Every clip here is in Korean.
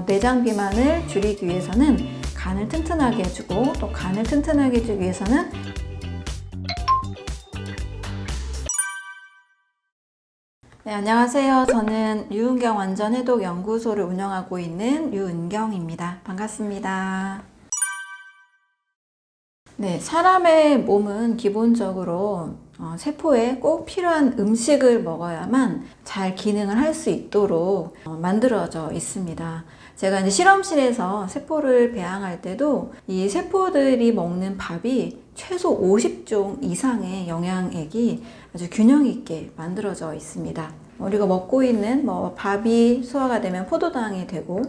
내장 비만을 줄이기 위해서는 간을 튼튼하게 해주고, 또 간을 튼튼하게 해주기 위해서는 네, 안녕하세요. 저는 유은경 완전해독 연구소를 운영하고 있는 유은경입니다. 반갑습니다. 네, 사람의 몸은 기본적으로 세포에 꼭 필요한 음식을 먹어야만 잘 기능을 할 수 있도록 만들어져 있습니다. 제가 이제 실험실에서 세포를 배양할 때도 이 세포들이 먹는 밥이 최소 50종 이상의 영양액이 아주 균형 있게 만들어져 있습니다. 우리가 먹고 있는 밥이 소화가 되면 포도당이 되고,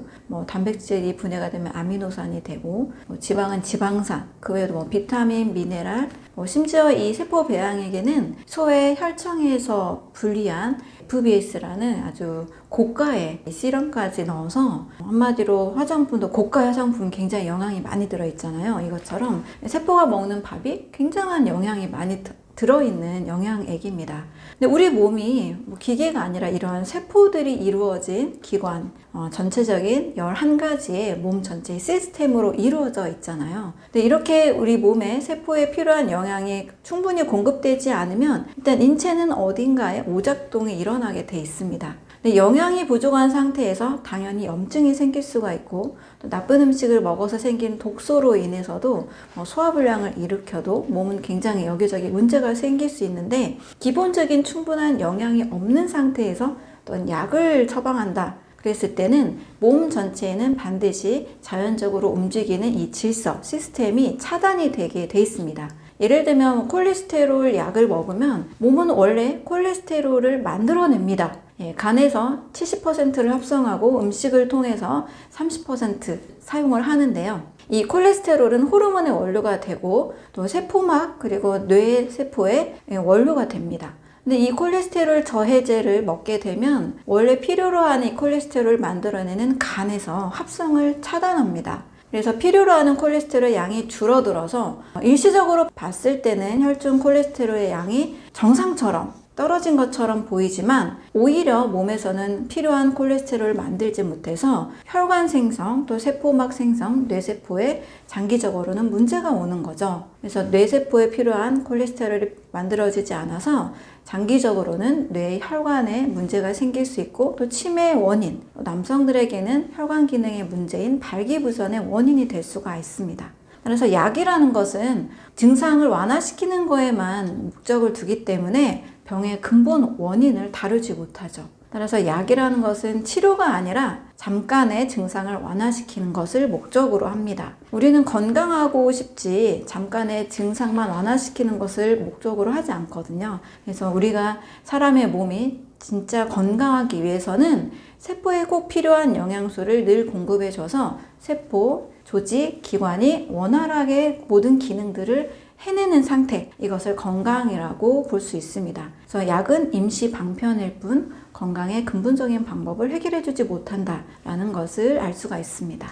단백질이 분해가 되면 아미노산이 되고, 지방은 지방산, 그 외에도 비타민, 미네랄, 심지어 이 세포 배양액에는 소의 혈청에서 분리한 FBS라는 아주 고가의 시럼까지 넣어서, 한마디로 화장품도 고가 화장품 굉장히 영양이 많이 들어있잖아요. 이것처럼 세포가 먹는 밥이 굉장한 영양이 많이 들어있는 영양액입니다. 근데 우리 몸이 기계가 아니라 이러한 세포들이 이루어진 기관, 전체적인 11가지의 몸 전체의 시스템으로 이루어져 있잖아요. 근데 이렇게 우리 몸에 세포에 필요한 영양이 충분히 공급되지 않으면 일단 인체는 어딘가에 오작동이 일어나게 돼 있습니다. 근데 영양이 부족한 상태에서 당연히 염증이 생길 수가 있고, 또 나쁜 음식을 먹어서 생긴 독소로 인해서도 소화불량을 일으켜도 몸은 굉장히 여기저기 문제가 생길 수 있는데, 기본적인 충분한 영양이 없는 상태에서 또 약을 처방한다 그랬을 때는 몸 전체에는 반드시 자연적으로 움직이는 이 질서, 시스템이 차단이 되게 돼 있습니다. 예를 들면 콜레스테롤 약을 먹으면 몸은 원래 콜레스테롤을 만들어냅니다. 간에서 70%를 합성하고 음식을 통해서 30% 사용을 하는데요. 이 콜레스테롤은 호르몬의 원료가 되고, 또 세포막 그리고 뇌 세포의 원료가 됩니다. 근데 이 콜레스테롤 저해제를 먹게 되면 원래 필요로 하는 이 콜레스테롤을 만들어내는 간에서 합성을 차단합니다. 그래서 필요로 하는 콜레스테롤 양이 줄어들어서 일시적으로 봤을 때는 혈중 콜레스테롤의 양이 정상처럼 떨어진 것처럼 보이지만, 오히려 몸에서는 필요한 콜레스테롤을 만들지 못해서 혈관 생성, 또 세포막 생성, 뇌세포에 장기적으로는 문제가 오는 거죠. 그래서 뇌세포에 필요한 콜레스테롤이 만들어지지 않아서 장기적으로는 뇌 혈관에 문제가 생길 수 있고, 또 치매의 원인, 남성들에게는 혈관 기능의 문제인 발기부전의 원인이 될 수가 있습니다. 그래서 약이라는 것은 증상을 완화시키는 거에만 목적을 두기 때문에 병의 근본 원인을 다루지 못하죠. 따라서 약이라는 것은 치료가 아니라 잠깐의 증상을 완화시키는 것을 목적으로 합니다. 우리는 건강하고 싶지 잠깐의 증상만 완화시키는 것을 목적으로 하지 않거든요. 그래서 우리가 사람의 몸이 진짜 건강하기 위해서는 세포에 꼭 필요한 영양소를 늘 공급해줘서 세포, 조직, 기관이 원활하게 모든 기능들을 해내는 상태, 이것을 건강이라고 볼 수 있습니다. 그래서 약은 임시 방편일 뿐 건강의 근본적인 방법을 해결해주지 못한다라는 것을 알 수가 있습니다.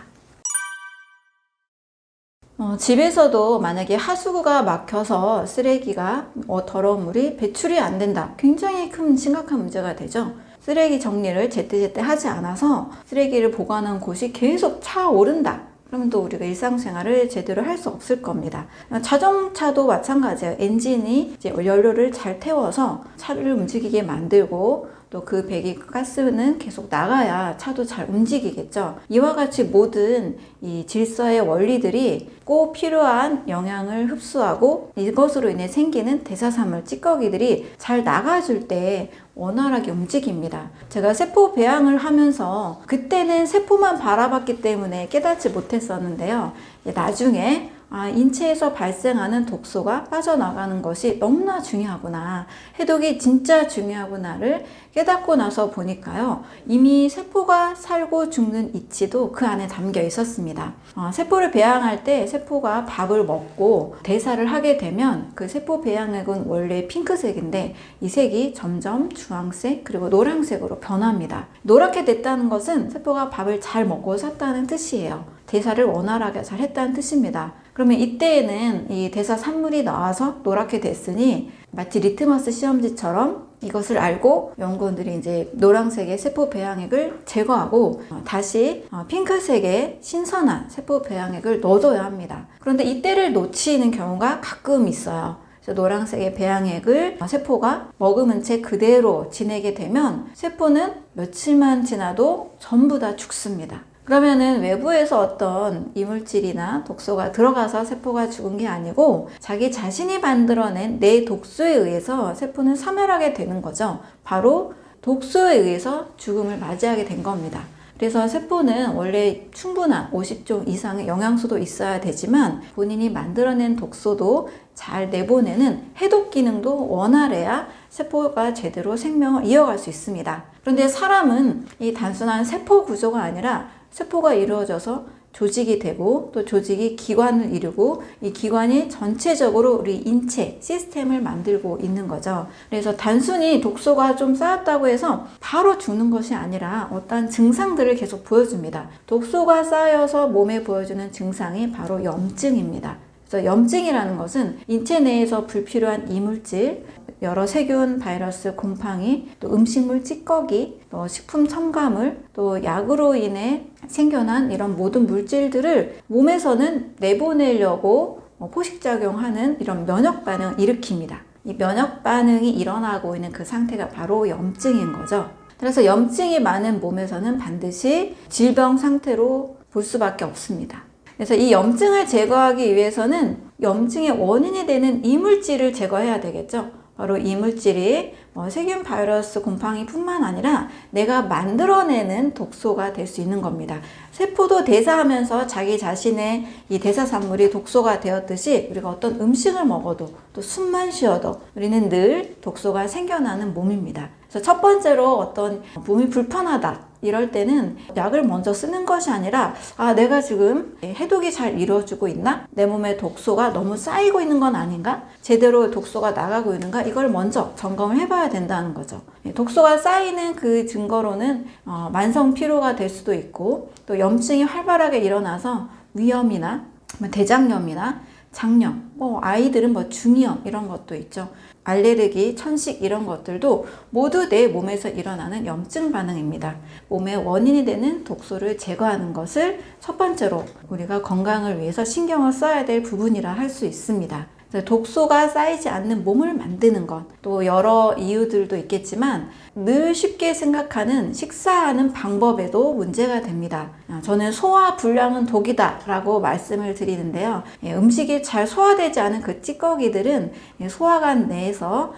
집에서도 만약에 하수구가 막혀서 쓰레기가 더러운 물이 배출이 안 된다, 굉장히 큰 심각한 문제가 되죠. 쓰레기 정리를 제때제때 하지 않아서 쓰레기를 보관한 곳이 계속 차오른다, 그러면 또 우리가 일상생활을 제대로 할 수 없을 겁니다. 자동차도 마찬가지예요. 엔진이 이제 연료를 잘 태워서 차를 움직이게 만들고, 또 그 배기가스는 계속 나가야 차도 잘 움직이겠죠. 이와 같이 모든 이 질서의 원리들이 꼭 필요한 영양을 흡수하고, 이것으로 인해 생기는 대사산물 찌꺼기들이 잘 나가줄 때 원활하게 움직입니다. 제가 세포 배양을 하면서 그때는 세포만 바라봤기 때문에 깨닫지 못했었는데요. 나중에 인체에서 발생하는 독소가 빠져나가는 것이 너무나 중요하구나, 해독이 진짜 중요하구나를 깨닫고 나서 보니까요, 이미 세포가 살고 죽는 이치도 그 안에 담겨 있었습니다. 세포를 배양할 때 세포가 밥을 먹고 대사를 하게 되면 그 세포 배양액은 원래 핑크색인데 이 색이 점점 주황색 그리고 노란색으로 변합니다. 노랗게 됐다는 것은 세포가 밥을 잘 먹고 샀다는 뜻이에요. 대사를 원활하게 잘 했다는 뜻입니다. 그러면 이때에는 이 대사 산물이 나와서 노랗게 됐으니 마치 리트머스 시험지처럼 이것을 알고 연구원들이 이제 노란색의 세포 배양액을 제거하고 다시 핑크색의 신선한 세포 배양액을 넣어줘야 합니다. 그런데 이때를 놓치는 경우가 가끔 있어요. 그래서 노란색의 배양액을 세포가 머금은 채 그대로 지내게 되면 세포는 며칠만 지나도 전부 다 죽습니다. 그러면은 외부에서 어떤 이물질이나 독소가 들어가서 세포가 죽은 게 아니고 자기 자신이 만들어낸 내 독소에 의해서 세포는 사멸하게 되는 거죠. 바로 독소에 의해서 죽음을 맞이하게 된 겁니다. 그래서 세포는 원래 충분한 50종 이상의 영양소도 있어야 되지만 본인이 만들어낸 독소도 잘 내보내는 해독 기능도 원활해야 세포가 제대로 생명을 이어갈 수 있습니다. 그런데 사람은 이 단순한 세포 구조가 아니라 세포가 이루어져서 조직이 되고 또 조직이 기관을 이루고 이 기관이 전체적으로 우리 인체 시스템을 만들고 있는 거죠. 그래서 단순히 독소가 좀 쌓였다고 해서 바로 죽는 것이 아니라 어떤 증상들을 계속 보여줍니다. 독소가 쌓여서 몸에 보여주는 증상이 바로 염증입니다. 그래서 염증이라는 것은 인체 내에서 불필요한 이물질, 여러 세균, 바이러스, 곰팡이, 또 음식물 찌꺼기, 또 식품 첨가물, 또 약으로 인해 생겨난 이런 모든 물질들을 몸에서는 내보내려고 포식작용하는 이런 면역 반응을 일으킵니다. 이 면역 반응이 일어나고 있는 그 상태가 바로 염증인 거죠. 그래서 염증이 많은 몸에서는 반드시 질병 상태로 볼 수밖에 없습니다. 그래서 이 염증을 제거하기 위해서는 염증의 원인이 되는 이물질을 제거해야 되겠죠. 바로 이물질이 세균, 바이러스, 곰팡이뿐만 아니라 내가 만들어내는 독소가 될 수 있는 겁니다. 세포도 대사하면서 자기 자신의 이 대사산물이 독소가 되었듯이 우리가 어떤 음식을 먹어도 또 숨만 쉬어도 우리는 늘 독소가 생겨나는 몸입니다. 그래서 첫 번째로 어떤 몸이 불편하다 이럴 때는 약을 먼저 쓰는 것이 아니라 내가 지금 해독이 잘 이루어지고 있나? 내 몸에 독소가 너무 쌓이고 있는 건 아닌가? 제대로 독소가 나가고 있는가? 이걸 먼저 점검을 해봐야 된다는 거죠. 독소가 쌓이는 그 증거로는 만성 피로가 될 수도 있고 또 염증이 활발하게 일어나서 위염이나 대장염이나 장염, 아이들은 중이염 이런 것도 있죠. 알레르기, 천식 이런 것들도 모두 내 몸에서 일어나는 염증 반응입니다. 몸의 원인이 되는 독소를 제거하는 것을 첫 번째로 우리가 건강을 위해서 신경을 써야 될 부분이라 할 수 있습니다. 독소가 쌓이지 않는 몸을 만드는 것, 또 여러 이유들도 있겠지만 늘 쉽게 생각하는 식사하는 방법에도 문제가 됩니다. 저는 소화 불량은 독이다 라고 말씀을 드리는데요. 음식이 잘 소화되지 않은 그 찌꺼기들은 소화관 내에서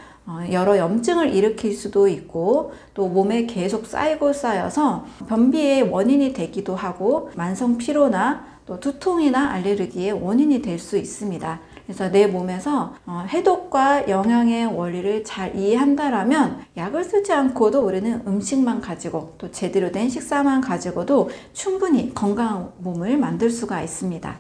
여러 염증을 일으킬 수도 있고 또 몸에 계속 쌓여서 변비의 원인이 되기도 하고 만성 피로나 또 두통이나 알레르기의 원인이 될 수 있습니다. 그래서 내 몸에서 해독과 영양의 원리를 잘 이해한다라면 약을 쓰지 않고도 우리는 음식만 가지고 또 제대로 된 식사만 가지고도 충분히 건강한 몸을 만들 수가 있습니다.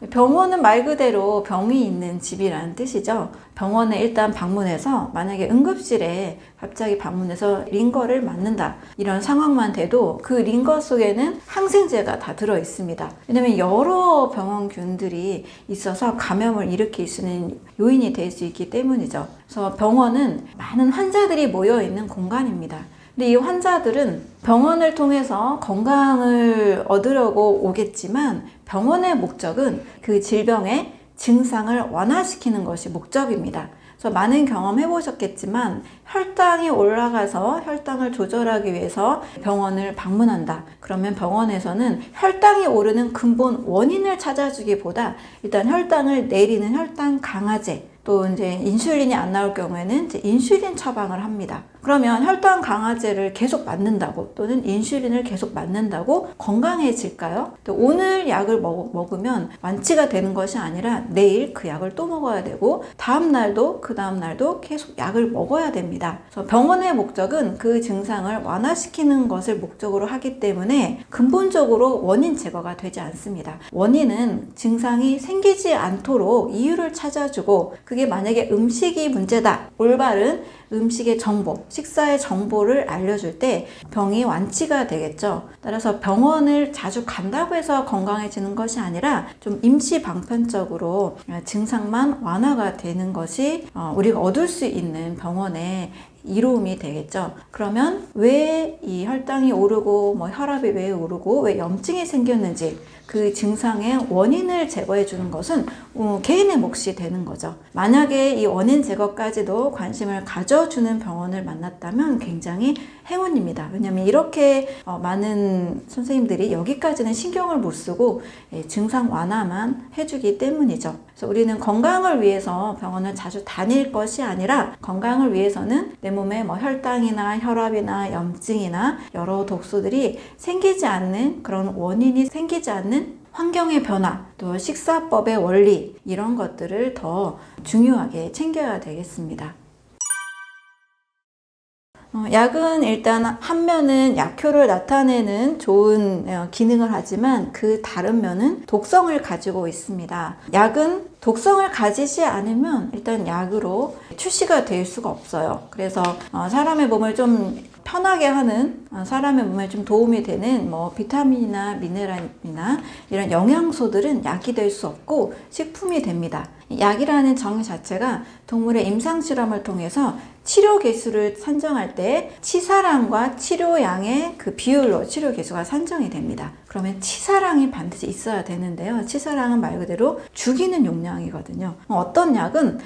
병원은 말 그대로 병이 있는 집이라는 뜻이죠. 병원에 일단 방문해서 만약에 응급실에 갑자기 방문해서 링거를 맞는다 이런 상황만 돼도 그 링거 속에는 항생제가 다 들어 있습니다. 왜냐면 여러 병원균들이 있어서 감염을 일으킬 수 있는 요인이 될 수 있기 때문이죠. 그래서 병원은 많은 환자들이 모여 있는 공간입니다. 근데 이 환자들은 병원을 통해서 건강을 얻으려고 오겠지만 병원의 목적은 그 질병의 증상을 완화시키는 것이 목적입니다. 그래서 많은 경험해 보셨겠지만 혈당이 올라가서 혈당을 조절하기 위해서 병원을 방문한다. 그러면 병원에서는 혈당이 오르는 근본 원인을 찾아주기보다 일단 혈당을 내리는 혈당 강화제, 또 이제 인슐린이 안 나올 경우에는 이제 인슐린 처방을 합니다. 그러면 혈당 강화제를 계속 맞는다고 또는 인슐린을 계속 맞는다고 건강해질까요? 또 오늘 약을 먹으면 완치가 되는 것이 아니라 내일 그 약을 또 먹어야 되고 다음 날도 그 다음 날도 계속 약을 먹어야 됩니다. 그래서 병원의 목적은 그 증상을 완화시키는 것을 목적으로 하기 때문에 근본적으로 원인 제거가 되지 않습니다. 원인은 증상이 생기지 않도록 이유를 찾아주고 그게 만약에 음식이 문제다, 올바른 음식의 정보, 식사의 정보를 알려줄 때 병이 완치가 되겠죠. 따라서 병원을 자주 간다고 해서 건강해지는 것이 아니라 좀 임시 방편적으로 증상만 완화가 되는 것이 우리가 얻을 수 있는 병원의 이로움이 되겠죠. 그러면 왜 이 혈당이 오르고 혈압이 왜 오르고 왜 염증이 생겼는지 그 증상의 원인을 제거해 주는 것은 개인의 몫이 되는 거죠. 만약에 이 원인 제거까지도 관심을 가져주는 병원을 만났다면 굉장히 행운입니다. 왜냐하면 이렇게 많은 선생님들이 여기까지는 신경을 못 쓰고 증상 완화만 해주기 때문이죠. 그래서 우리는 건강을 위해서 병원을 자주 다닐 것이 아니라 건강을 위해서는 내 몸에 혈당이나 혈압이나 염증이나 여러 독소들이 생기지 않는 그런 원인이 생기지 않는 환경의 변화, 또 식사법의 원리 이런 것들을 더 중요하게 챙겨야 되겠습니다. 약은 일단 한 면은 약효를 나타내는 좋은 기능을 하지만 그 다른 면은 독성을 가지고 있습니다. 약은 독성을 가지지 않으면 일단 약으로 출시가 될 수가 없어요. 그래서 사람의 몸을 좀 편하게 하는, 사람의 몸에 좀 도움이 되는 비타민이나 미네랄이나 이런 영양소들은 약이 될 수 없고 식품이 됩니다. 약이라는 정의 자체가 동물의 임상실험을 통해서 치료 개수를 산정할 때 치사량과 치료량의 그 비율로 치료 개수가 산정이 됩니다. 그러면 치사량이 반드시 있어야 되는데요. 치사량은 말 그대로 죽이는 용량이거든요. 어떤 약은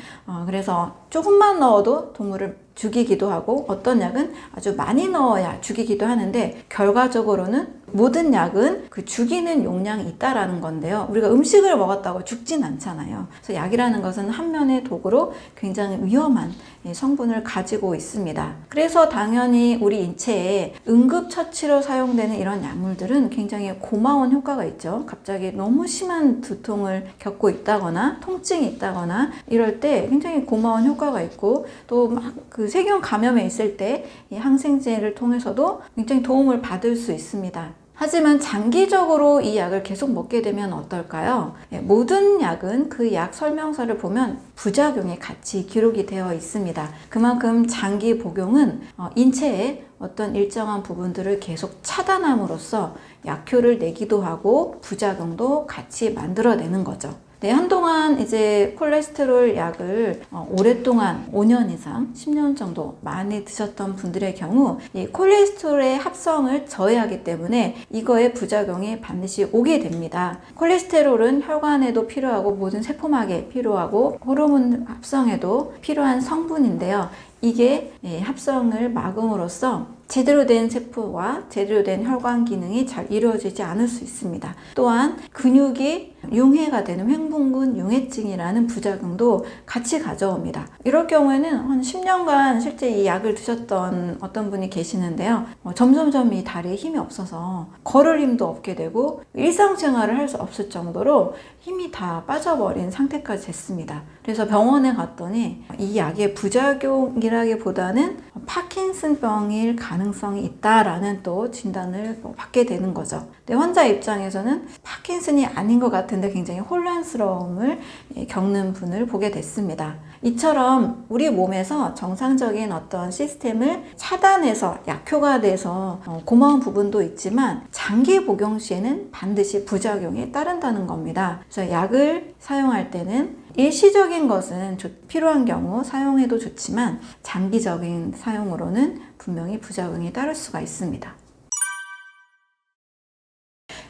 그래서 조금만 넣어도 동물을 죽이기도 하고 어떤 약은 아주 많이 넣어야 죽이기도 하는데 결과적으로는 모든 약은 그 죽이는 용량이 있다라는 건데요. 우리가 음식을 먹었다고 죽진 않잖아요. 그래서 약이라는 것은 한 면의 도구로 굉장히 위험한 성분을 가지고 있습니다. 그래서 당연히 우리 인체에 응급처치로 사용되는 이런 약물들은 굉장히 고마운 효과가 있죠. 갑자기 너무 심한 두통을 겪고 있다거나 통증이 있다거나 이럴 때 굉장히 고마운 효과가 있고 또 막 그 세균 감염에 있을 때 이 항생제를 통해서도 굉장히 도움을 받을 수 있습니다. 하지만 장기적으로 이 약을 계속 먹게 되면 어떨까요? 모든 약은 그 약 설명서를 보면 부작용이 같이 기록이 되어 있습니다. 그만큼 장기 복용은 인체의 어떤 일정한 부분들을 계속 차단함으로써 약효를 내기도 하고 부작용도 같이 만들어내는 거죠. 한동안 이제 콜레스테롤 약을 오랫동안 5년 이상, 10년 정도 많이 드셨던 분들의 경우 이 콜레스테롤의 합성을 저해하기 때문에 이거의 부작용이 반드시 오게 됩니다. 콜레스테롤은 혈관에도 필요하고 모든 세포막에 필요하고 호르몬 합성에도 필요한 성분인데요. 이게 합성을 막음으로써 제대로 된 세포와 제대로 된 혈관 기능이 잘 이루어지지 않을 수 있습니다. 또한 근육이 융해가 되는 횡분근 융해증이라는 부작용도 같이 가져옵니다. 이럴 경우에는 한 10년간 실제 이 약을 드셨던 어떤 분이 계시는데요. 점점점 이 다리에 힘이 없어서 걸을 힘도 없게 되고 일상생활을 할 수 없을 정도로 힘이 다 빠져버린 상태까지 됐습니다. 그래서 병원에 갔더니 이 약의 부작용이라기보다는 파킨슨병일 가능성이 있다라는 또 진단을 받게 되는 거죠. 근데 환자 입장에서는 파킨슨이 아닌 것 같은데 굉장히 혼란스러움을 겪는 분을 보게 됐습니다. 이처럼 우리 몸에서 정상적인 어떤 시스템을 차단해서 약효가 돼서 고마운 부분도 있지만 장기 복용 시에는 반드시 부작용이 따른다는 겁니다. 그래서 약을 사용할 때는 일시적인 것은 필요한 경우 사용해도 좋지만 장기적인 사용으로는 분명히 부작용이 따를 수가 있습니다.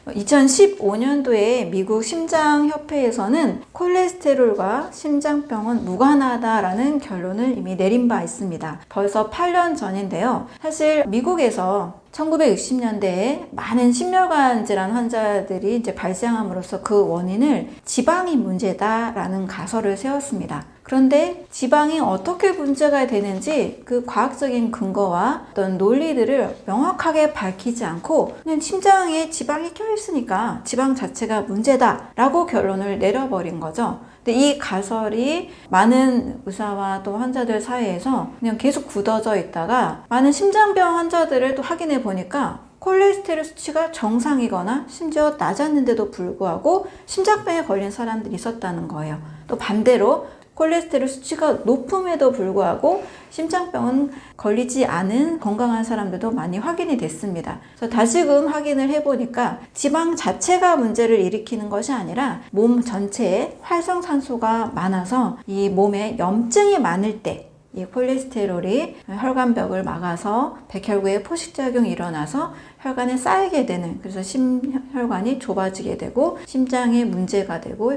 2015년도에 미국 심장협회에서는 콜레스테롤과 심장병은 무관하다라는 결론을 이미 내린 바 있습니다. 벌써 8년 전인데요. 사실 미국에서 1960년대에 많은 심혈관 질환 환자들이 이제 발생함으로써 그 원인을 지방이 문제다라는 가설을 세웠습니다. 그런데 지방이 어떻게 문제가 되는지 그 과학적인 근거와 어떤 논리들을 명확하게 밝히지 않고 그냥 심장에 지방이 껴있으니까 지방 자체가 문제다라고 결론을 내려버린 거죠. 근데 이 가설이 많은 의사와 또 환자들 사이에서 그냥 계속 굳어져 있다가 많은 심장병 환자들을 또 확인해 보니까 콜레스테롤 수치가 정상이거나 심지어 낮았는데도 불구하고 심장병에 걸린 사람들이 있었다는 거예요. 또 반대로 콜레스테롤 수치가 높음에도 불구하고 심장병은 걸리지 않은 건강한 사람들도 많이 확인이 됐습니다. 그래서 다시금 확인을 해보니까 지방 자체가 문제를 일으키는 것이 아니라 몸 전체에 활성산소가 많아서 이 몸에 염증이 많을 때 이 콜레스테롤이 혈관벽을 막아서 백혈구의 포식작용이 일어나서 혈관에 쌓이게 되는, 그래서 심혈관이 좁아지게 되고 심장에 문제가 되고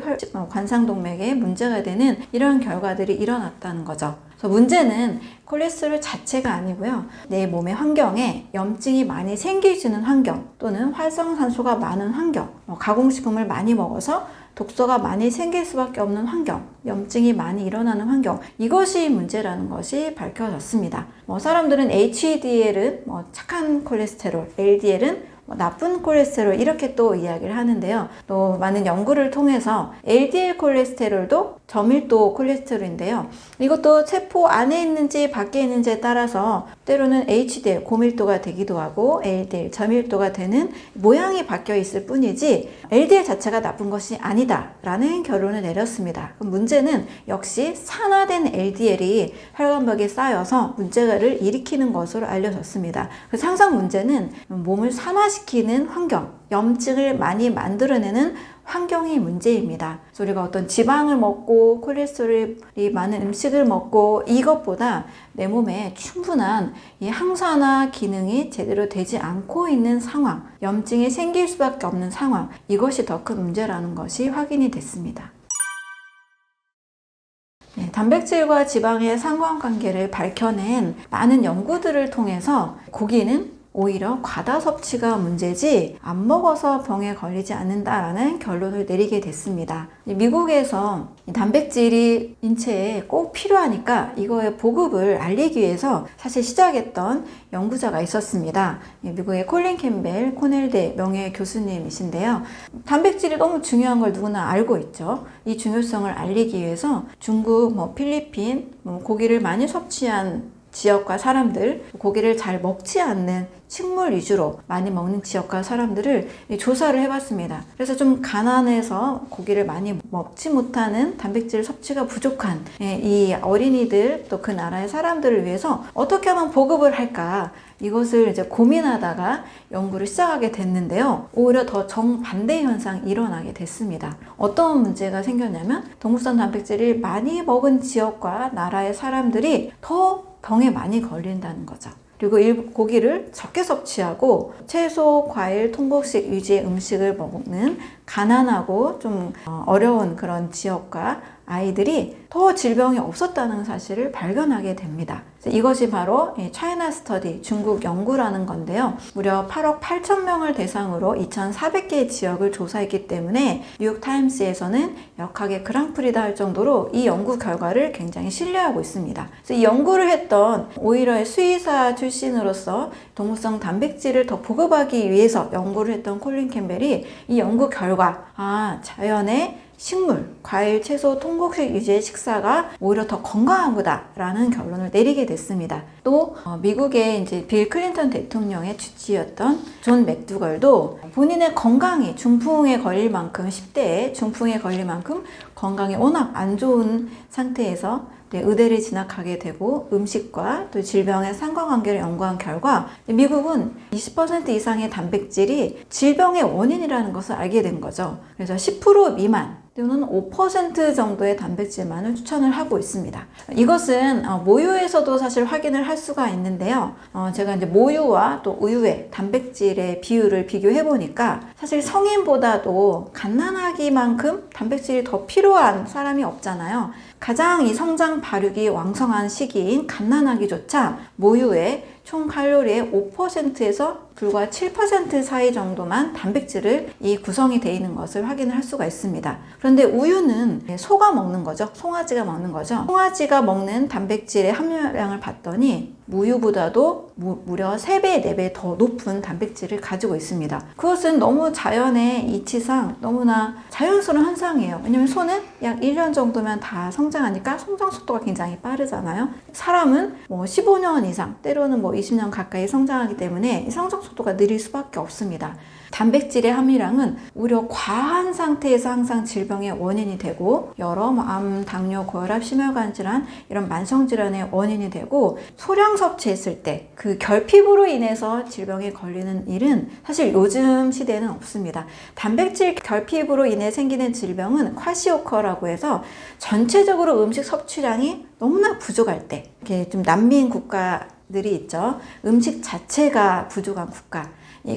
관상동맥에 문제가 되는 이런 결과들이 일어났다는 거죠. 그래서 문제는 콜레스테롤 자체가 아니고요. 내 몸의 환경에 염증이 많이 생기지는 환경 또는 활성산소가 많은 환경, 가공식품을 많이 먹어서 독소가 많이 생길 수밖에 없는 환경, 염증이 많이 일어나는 환경, 이것이 문제라는 것이 밝혀졌습니다. 사람들은 HDL은 착한 콜레스테롤, LDL은 나쁜 콜레스테롤 이렇게 또 이야기를 하는데요. 또 많은 연구를 통해서 LDL 콜레스테롤도 저밀도 콜레스테롤인데요. 이것도 세포 안에 있는지 밖에 있는지에 따라서 때로는 HDL 고밀도가 되기도 하고 LDL 저밀도가 되는 모양이 바뀌어 있을 뿐이지 LDL 자체가 나쁜 것이 아니다라는 결론을 내렸습니다. 문제는 역시 산화된 LDL이 혈관벽에 쌓여서 문제를 일으키는 것으로 알려졌습니다. 그래서 항상 문제는 몸을 산화시키는 환경, 염증을 많이 만들어내는 환경이 문제입니다. 그래서 우리가 어떤 지방을 먹고 콜레스테롤이 많은 음식을 먹고 이것보다 내 몸에 충분한 이 항산화 기능이 제대로 되지 않고 있는 상황, 염증이 생길 수밖에 없는 상황, 이것이 더 큰 문제라는 것이 확인이 됐습니다. 단백질과 지방의 상관관계를 밝혀낸 많은 연구들을 통해서 고기는 오히려 과다 섭취가 문제지 안 먹어서 병에 걸리지 않는다라는 결론을 내리게 됐습니다. 미국에서 단백질이 인체에 꼭 필요하니까 이거의 보급을 알리기 위해서 사실 시작했던 연구자가 있었습니다. 미국의 콜린 캠벨 코넬대 명예 교수님이신데요. 단백질이 너무 중요한 걸 누구나 알고 있죠. 이 중요성을 알리기 위해서 중국, 필리핀, 고기를 많이 섭취한 지역과 사람들, 고기를 잘 먹지 않는 식물 위주로 많이 먹는 지역과 사람들을 조사를 해봤습니다. 그래서 좀 가난해서 고기를 많이 먹지 못하는, 단백질 섭취가 부족한 이 어린이들 또 그 나라의 사람들을 위해서 어떻게 하면 보급을 할까, 이것을 이제 고민하다가 연구를 시작하게 됐는데요. 오히려 더 정반대 현상이 일어나게 됐습니다. 어떤 문제가 생겼냐면 동물성 단백질을 많이 먹은 지역과 나라의 사람들이 더 병에 많이 걸린다는 거죠. 그리고 고기를 적게 섭취하고 채소, 과일, 통곡식 위주의 음식을 먹는 가난하고 좀 어려운 그런 지역과 아이들이 더 질병이 없었다는 사실을 발견하게 됩니다. 이것이 바로 차이나 스터디, 중국 연구라는 건데요. 무려 8억 8천 명을 대상으로 2,400개의 지역을 조사했기 때문에 뉴욕타임스에서는 역학의 그랑프리다 할 정도로 이 연구 결과를 굉장히 신뢰하고 있습니다. 그래서 이 연구를 했던 오히려 수의사 출신으로서 동물성 단백질을 더 보급하기 위해서 연구를 했던 콜린 캠벨이 이 연구 결과, 자연의 식물, 과일, 채소, 통곡식 위주의 식사가 오히려 더 건강한 거다라는 결론을 내리게 됐습니다. 또 미국의 이제 빌 클린턴 대통령의 주치였던 존 맥두걸도 본인의 건강이 중풍에 걸릴 만큼, 10대에 중풍에 걸릴 만큼 건강이 워낙 안 좋은 상태에서 의대를 진학하게 되고 음식과 또 질병의 상관관계를 연구한 결과 미국은 20% 이상의 단백질이 질병의 원인이라는 것을 알게 된 거죠. 그래서 10% 미만 또는 5% 정도의 단백질만을 추천을 하고 있습니다. 이것은 모유에서도 사실 확인을 할 수가 있는데요. 제가 이제 모유와 또 우유의 단백질의 비율을 비교해 보니까 사실 성인보다도 갓난아기만큼 단백질이 더 필요한 사람이 없잖아요. 가장 이 성장 발육이 왕성한 시기인 갓난아기조차 모유의 총 칼로리의 5%에서 불과 7% 사이 정도만 단백질을 구성이 되어 있는 것을 확인을 할 수가 있습니다. 그런데 우유는 소가 먹는 거죠. 송아지가 먹는 거죠. 송아지가 먹는 단백질의 함유량을 봤더니 우유보다도 무려 3배, 4배 더 높은 단백질을 가지고 있습니다. 그것은 너무 자연의 이치상 너무나 자연스러운 현상이에요. 왜냐면 소는 약 1년 정도면 다 성장 성장하니까 성장 속도가 굉장히 빠르잖아요. 사람은 뭐 15년 이상, 때로는 뭐 20년 가까이 성장하기 때문에 이 성장 속도가 느릴 수밖에 없습니다. 단백질의 함유량은 오히려 과한 상태에서 항상 질병의 원인이 되고 여러 암, 당뇨, 고혈압, 심혈관 질환 이런 만성 질환의 원인이 되고 소량 섭취했을 때 그 결핍으로 인해서 질병에 걸리는 일은 사실 요즘 시대에는 없습니다. 단백질 결핍으로 인해 생기는 질병은 콰시오커라고 해서 전체적으로 음식 섭취량이 너무나 부족할 때, 이렇게 좀 난민 국가들이 있죠. 음식 자체가 부족한 국가.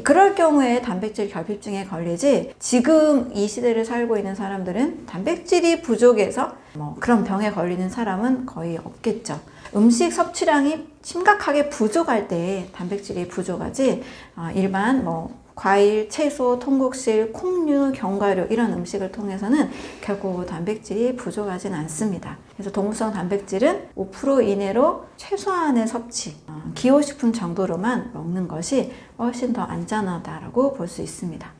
그럴 경우에 단백질 결핍증에 걸리지, 지금 이 시대를 살고 있는 사람들은 단백질이 부족해서 그런 병에 걸리는 사람은 거의 없겠죠. 음식 섭취량이 심각하게 부족할 때 단백질이 부족하지, 일반 과일, 채소, 통곡실, 콩류, 견과류 이런 음식을 통해서는 결코 단백질이 부족하진 않습니다. 그래서 동물성 단백질은 5% 이내로 최소한의 섭취, 기호식품 정도로만 먹는 것이 훨씬 더 안전하다고 볼 수 있습니다.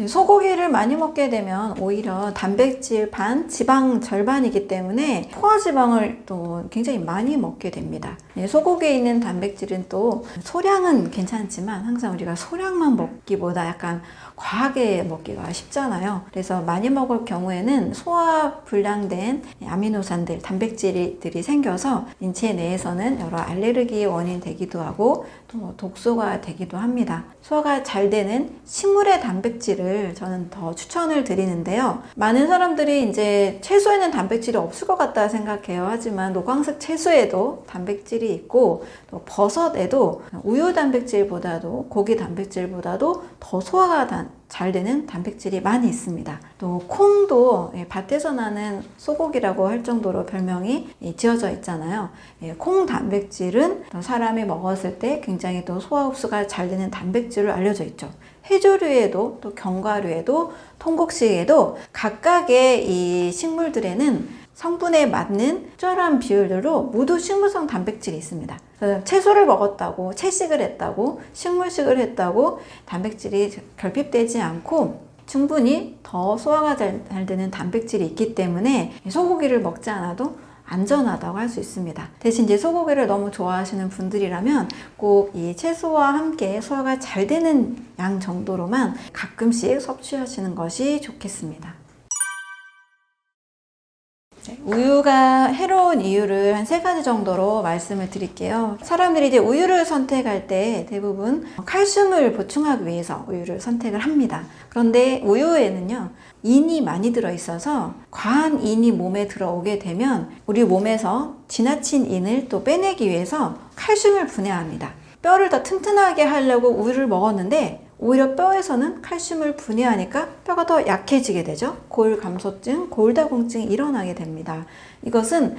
소고기를 많이 먹게 되면 오히려 단백질 반, 지방 절반이기 때문에 포화지방을 또 굉장히 많이 먹게 됩니다. 소고기에 있는 단백질은 또 소량은 괜찮지만 항상 우리가 소량만 먹기보다 약간 과하게 먹기가 쉽잖아요. 그래서 많이 먹을 경우에는 소화 불량된 아미노산들, 단백질들이 생겨서 인체 내에서는 여러 알레르기의 원인 되기도 하고 또 독소가 되기도 합니다. 소화가 잘 되는 식물의 단백질을 저는 더 추천을 드리는데요. 많은 사람들이 이제 채소에는 단백질이 없을 것 같다 생각해요. 하지만 노광색 채소에도 단백질이 있고 또 버섯에도 우유 단백질보다도 고기 단백질보다도 더 소화가 잘 되는 단백질이 많이 있습니다. 또 콩도 밭에서 나는 소고기라고 할 정도로 별명이 지어져 있잖아요. 콩 단백질은 사람이 먹었을 때 굉장히 또 소화 흡수가 잘 되는 단백질로 알려져 있죠. 해조류에도 또 견과류에도 통곡식에도 각각의 이 식물들에는 성분에 맞는 적절한 비율로 모두 식물성 단백질이 있습니다. 채소를 먹었다고, 채식을 했다고, 식물식을 했다고 단백질이 결핍되지 않고 충분히 더 소화가 잘 되는 단백질이 있기 때문에 소고기를 먹지 않아도 안전하다고 할 수 있습니다. 대신 이제 소고기를 너무 좋아하시는 분들이라면 꼭 이 채소와 함께 소화가 잘 되는 양 정도로만 가끔씩 섭취하시는 것이 좋겠습니다. 우유가 해로운 이유를 한 3가지 정도로 말씀을 드릴게요. 사람들이 이제 우유를 선택할 때 대부분 칼슘을 보충하기 위해서 우유를 선택을 합니다. 그런데 우유에는요, 인이 많이 들어있어서 과한 인이 몸에 들어오게 되면 우리 몸에서 지나친 인을 또 빼내기 위해서 칼슘을 분해합니다. 뼈를 더 튼튼하게 하려고 우유를 먹었는데 오히려 뼈에서는 칼슘을 분해하니까 뼈가 더 약해지게 되죠. 골감소증, 골다공증이 일어나게 됩니다. 이것은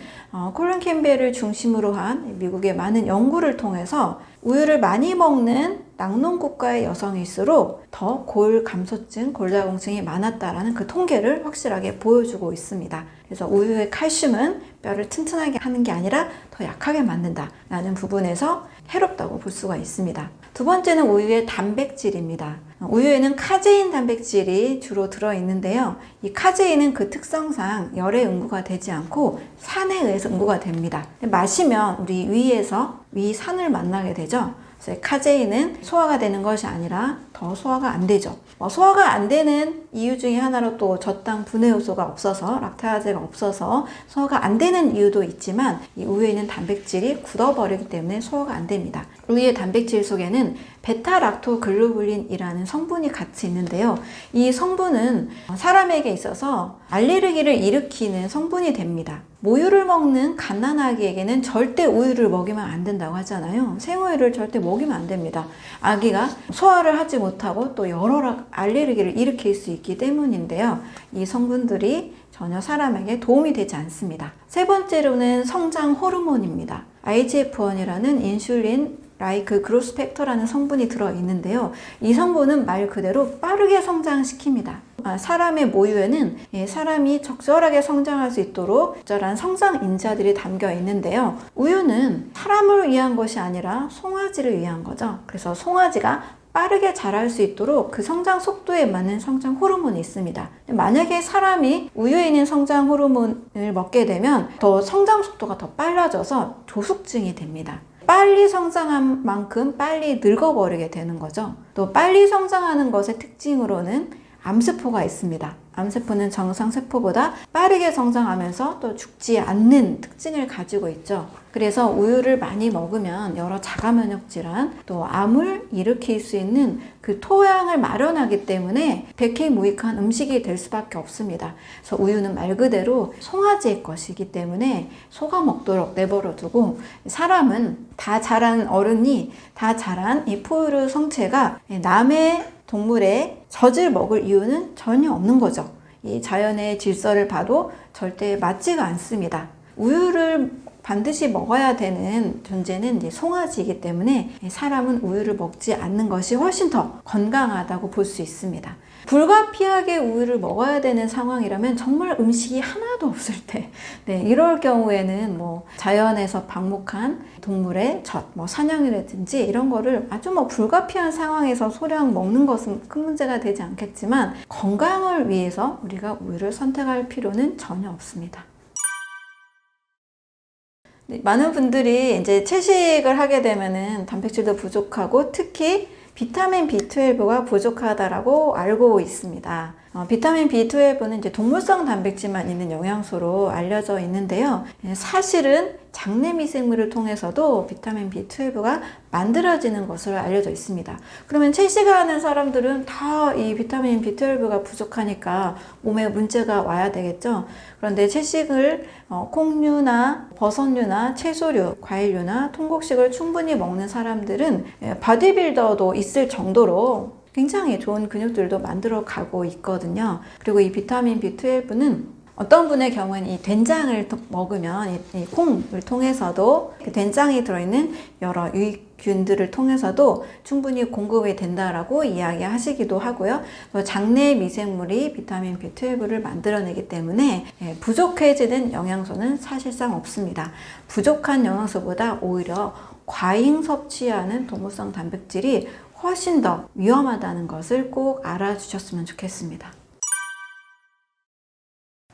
콜린 캠벨을 중심으로 한 미국의 많은 연구를 통해서 우유를 많이 먹는 낙농국가의 여성일수록 더 골감소증, 골다공증이 많았다라는 그 통계를 확실하게 보여주고 있습니다. 그래서 우유의 칼슘은 뼈를 튼튼하게 하는 게 아니라 더 약하게 만든다라는 부분에서 해롭다고 볼 수가 있습니다. 두 번째는 우유의 단백질입니다. 우유에는 카제인 단백질이 주로 들어있는데요. 이 카제인은 그 특성상 열에 응고가 되지 않고 산에 의해서 응고가 됩니다. 마시면 우리 위에서 위산을 만나게 되죠. 그래서 카제인은 소화가 되는 것이 아니라 더 소화가 안 되죠. 소화가 안 되는 이유 중에 하나로 또 저당 분해 요소가 없어서, 락타제가 없어서 소화가 안 되는 이유도 있지만 이 우유에 있는 단백질이 굳어버리기 때문에 소화가 안 됩니다. 우유의 단백질 속에는 베타락토글루불린이라는 성분이 같이 있는데요. 이 성분은 사람에게 있어서 알레르기를 일으키는 성분이 됩니다. 모유를 먹는 갓난아기에게는 절대 우유를 먹이면 안 된다고 하잖아요. 생우유를 절대 먹이면 안 됩니다. 아기가 소화를 하지 못하고 또 여러 알레르기를 일으킬 수 있기 때문인데요. 이 성분들이 전혀 사람에게 도움이 되지 않습니다. 세 번째로는 성장 호르몬입니다. IGF-1이라는 인슐린 라이크 그로스 팩터라는 성분이 들어있는데요. 이 성분은 말 그대로 빠르게 성장시킵니다. 사람의 모유에는 사람이 적절하게 성장할 수 있도록 적절한 성장 인자들이 담겨 있는데요. 우유는 사람을 위한 것이 아니라 송아지를 위한 거죠. 그래서 송아지가 빠르게 자랄 수 있도록 그 성장 속도에 맞는 성장 호르몬이 있습니다. 만약에 사람이 우유에 있는 성장 호르몬을 먹게 되면 더 성장 속도가 더 빨라져서 조숙증이 됩니다. 빨리 성장한 만큼 빨리 늙어버리게 되는 거죠. 또 빨리 성장하는 것의 특징으로는 암세포가 있습니다. 암세포는 정상세포보다 빠르게 성장하면서 또 죽지 않는 특징을 가지고 있죠. 그래서 우유를 많이 먹으면 여러 자가면역 질환, 또 암을 일으킬 수 있는 그 토양을 마련하기 때문에 백해무익한 음식이 될 수밖에 없습니다. 그래서 우유는 말 그대로 송아지의 것이기 때문에 속아 먹도록 내버려 두고, 사람은 다 자란 어른이 다 자란 이 포유류 성체가 남의 동물의 젖을 먹을 이유는 전혀 없는 거죠. 이 자연의 질서를 봐도 절대 맞지가 않습니다. 우유를 반드시 먹어야 되는 존재는 이제 송아지이기 때문에 사람은 우유를 먹지 않는 것이 훨씬 더 건강하다고 볼 수 있습니다. 불가피하게 우유를 먹어야 되는 상황이라면 정말 음식이 하나도 없을 때, 이럴 경우에는 자연에서 방목한 동물의 젖, 사냥이라든지 이런 거를 아주 불가피한 상황에서 소량 먹는 것은 큰 문제가 되지 않겠지만, 건강을 위해서 우리가 우유를 선택할 필요는 전혀 없습니다. 많은 분들이 이제 채식을 하게 되면은 단백질도 부족하고 특히 비타민 B12가 부족하다라고 알고 있습니다. 비타민 B12는 이제 동물성 단백질만 있는 영양소로 알려져 있는데요. 사실은 장내 미생물을 통해서도 비타민 B12가 만들어지는 것으로 알려져 있습니다. 그러면 채식을 하는 사람들은 다 이 비타민 B12가 부족하니까 몸에 문제가 와야 되겠죠. 그런데 채식을 콩류나 버섯류나 채소류, 과일류나 통곡식을 충분히 먹는 사람들은 바디빌더도 있을 정도로 굉장히 좋은 근육들도 만들어 가고 있거든요. 그리고 이 비타민 B12는 어떤 분의 경우는 이 된장을 먹으면 이 콩을 통해서도 그 된장이 들어있는 여러 유익균들을 통해서도 충분히 공급이 된다라고 이야기하시기도 하고요. 또 장내 미생물이 비타민 B12를 만들어내기 때문에 부족해지는 영양소는 사실상 없습니다. 부족한 영양소보다 오히려 과잉 섭취하는 동물성 단백질이 훨씬 더 위험하다는 것을 꼭 알아주셨으면 좋겠습니다.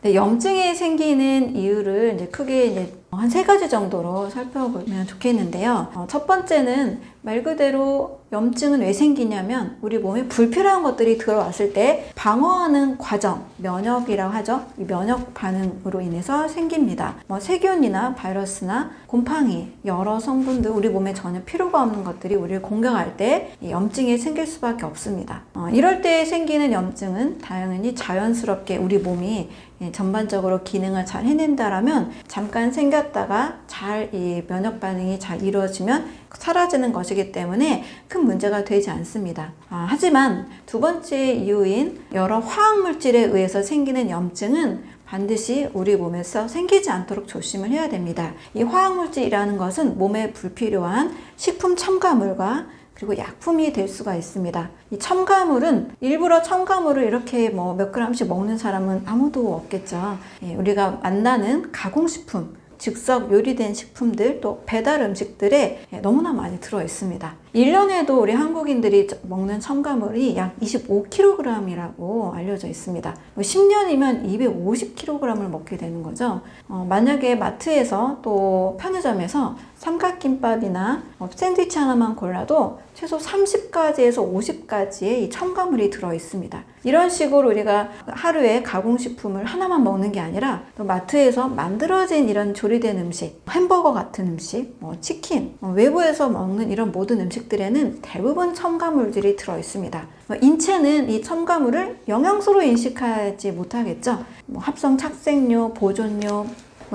염증이 생기는 이유를 이제 크게 한 3가지 정도로 살펴보면 좋겠는데요. 첫 번째는 말 그대로 염증은 왜 생기냐면 우리 몸에 불필요한 것들이 들어왔을 때 방어하는 과정, 면역이라고 하죠. 이 면역 반응으로 인해서 생깁니다. 세균이나 바이러스나 곰팡이, 여러 성분들, 우리 몸에 전혀 필요가 없는 것들이 우리를 공격할 때 염증이 생길 수밖에 없습니다. 이럴 때 생기는 염증은 당연히 자연스럽게 우리 몸이 전반적으로 기능을 잘 해낸다라면 잠깐 생겼다가 잘 이 면역 반응이 잘 이루어지면 사라지는 것이기 때문에 큰 문제가 되지 않습니다. 하지만 두 번째 이유인 여러 화학물질에 의해서 생기는 염증은 반드시 우리 몸에서 생기지 않도록 조심을 해야 됩니다. 이 화학물질이라는 것은 몸에 불필요한 식품 첨가물과 그리고 약품이 될 수가 있습니다. 이 첨가물은 일부러 첨가물을 이렇게 몇 그램씩 먹는 사람은 아무도 없겠죠. 우리가 만나는 가공식품, 즉석 요리된 식품들, 또 배달 음식들에 너무나 많이 들어 있습니다. 1년에도 우리 한국인들이 먹는 첨가물이 약 25kg이라고 알려져 있습니다. 10년이면 250kg을 먹게 되는 거죠. 만약에 마트에서 또 편의점에서 삼각김밥이나 샌드위치 하나만 골라도 최소 30가지에서 50가지의 이 첨가물이 들어 있습니다. 이런 식으로 우리가 하루에 가공식품을 하나만 먹는 게 아니라 또 마트에서 만들어진 이런 조리된 음식, 햄버거 같은 음식, 치킨, 외부에서 먹는 이런 모든 음식들에는 대부분 첨가물들이 들어 있습니다. 인체는 이 첨가물을 영양소로 인식하지 못하겠죠. 합성 착색료, 보존료,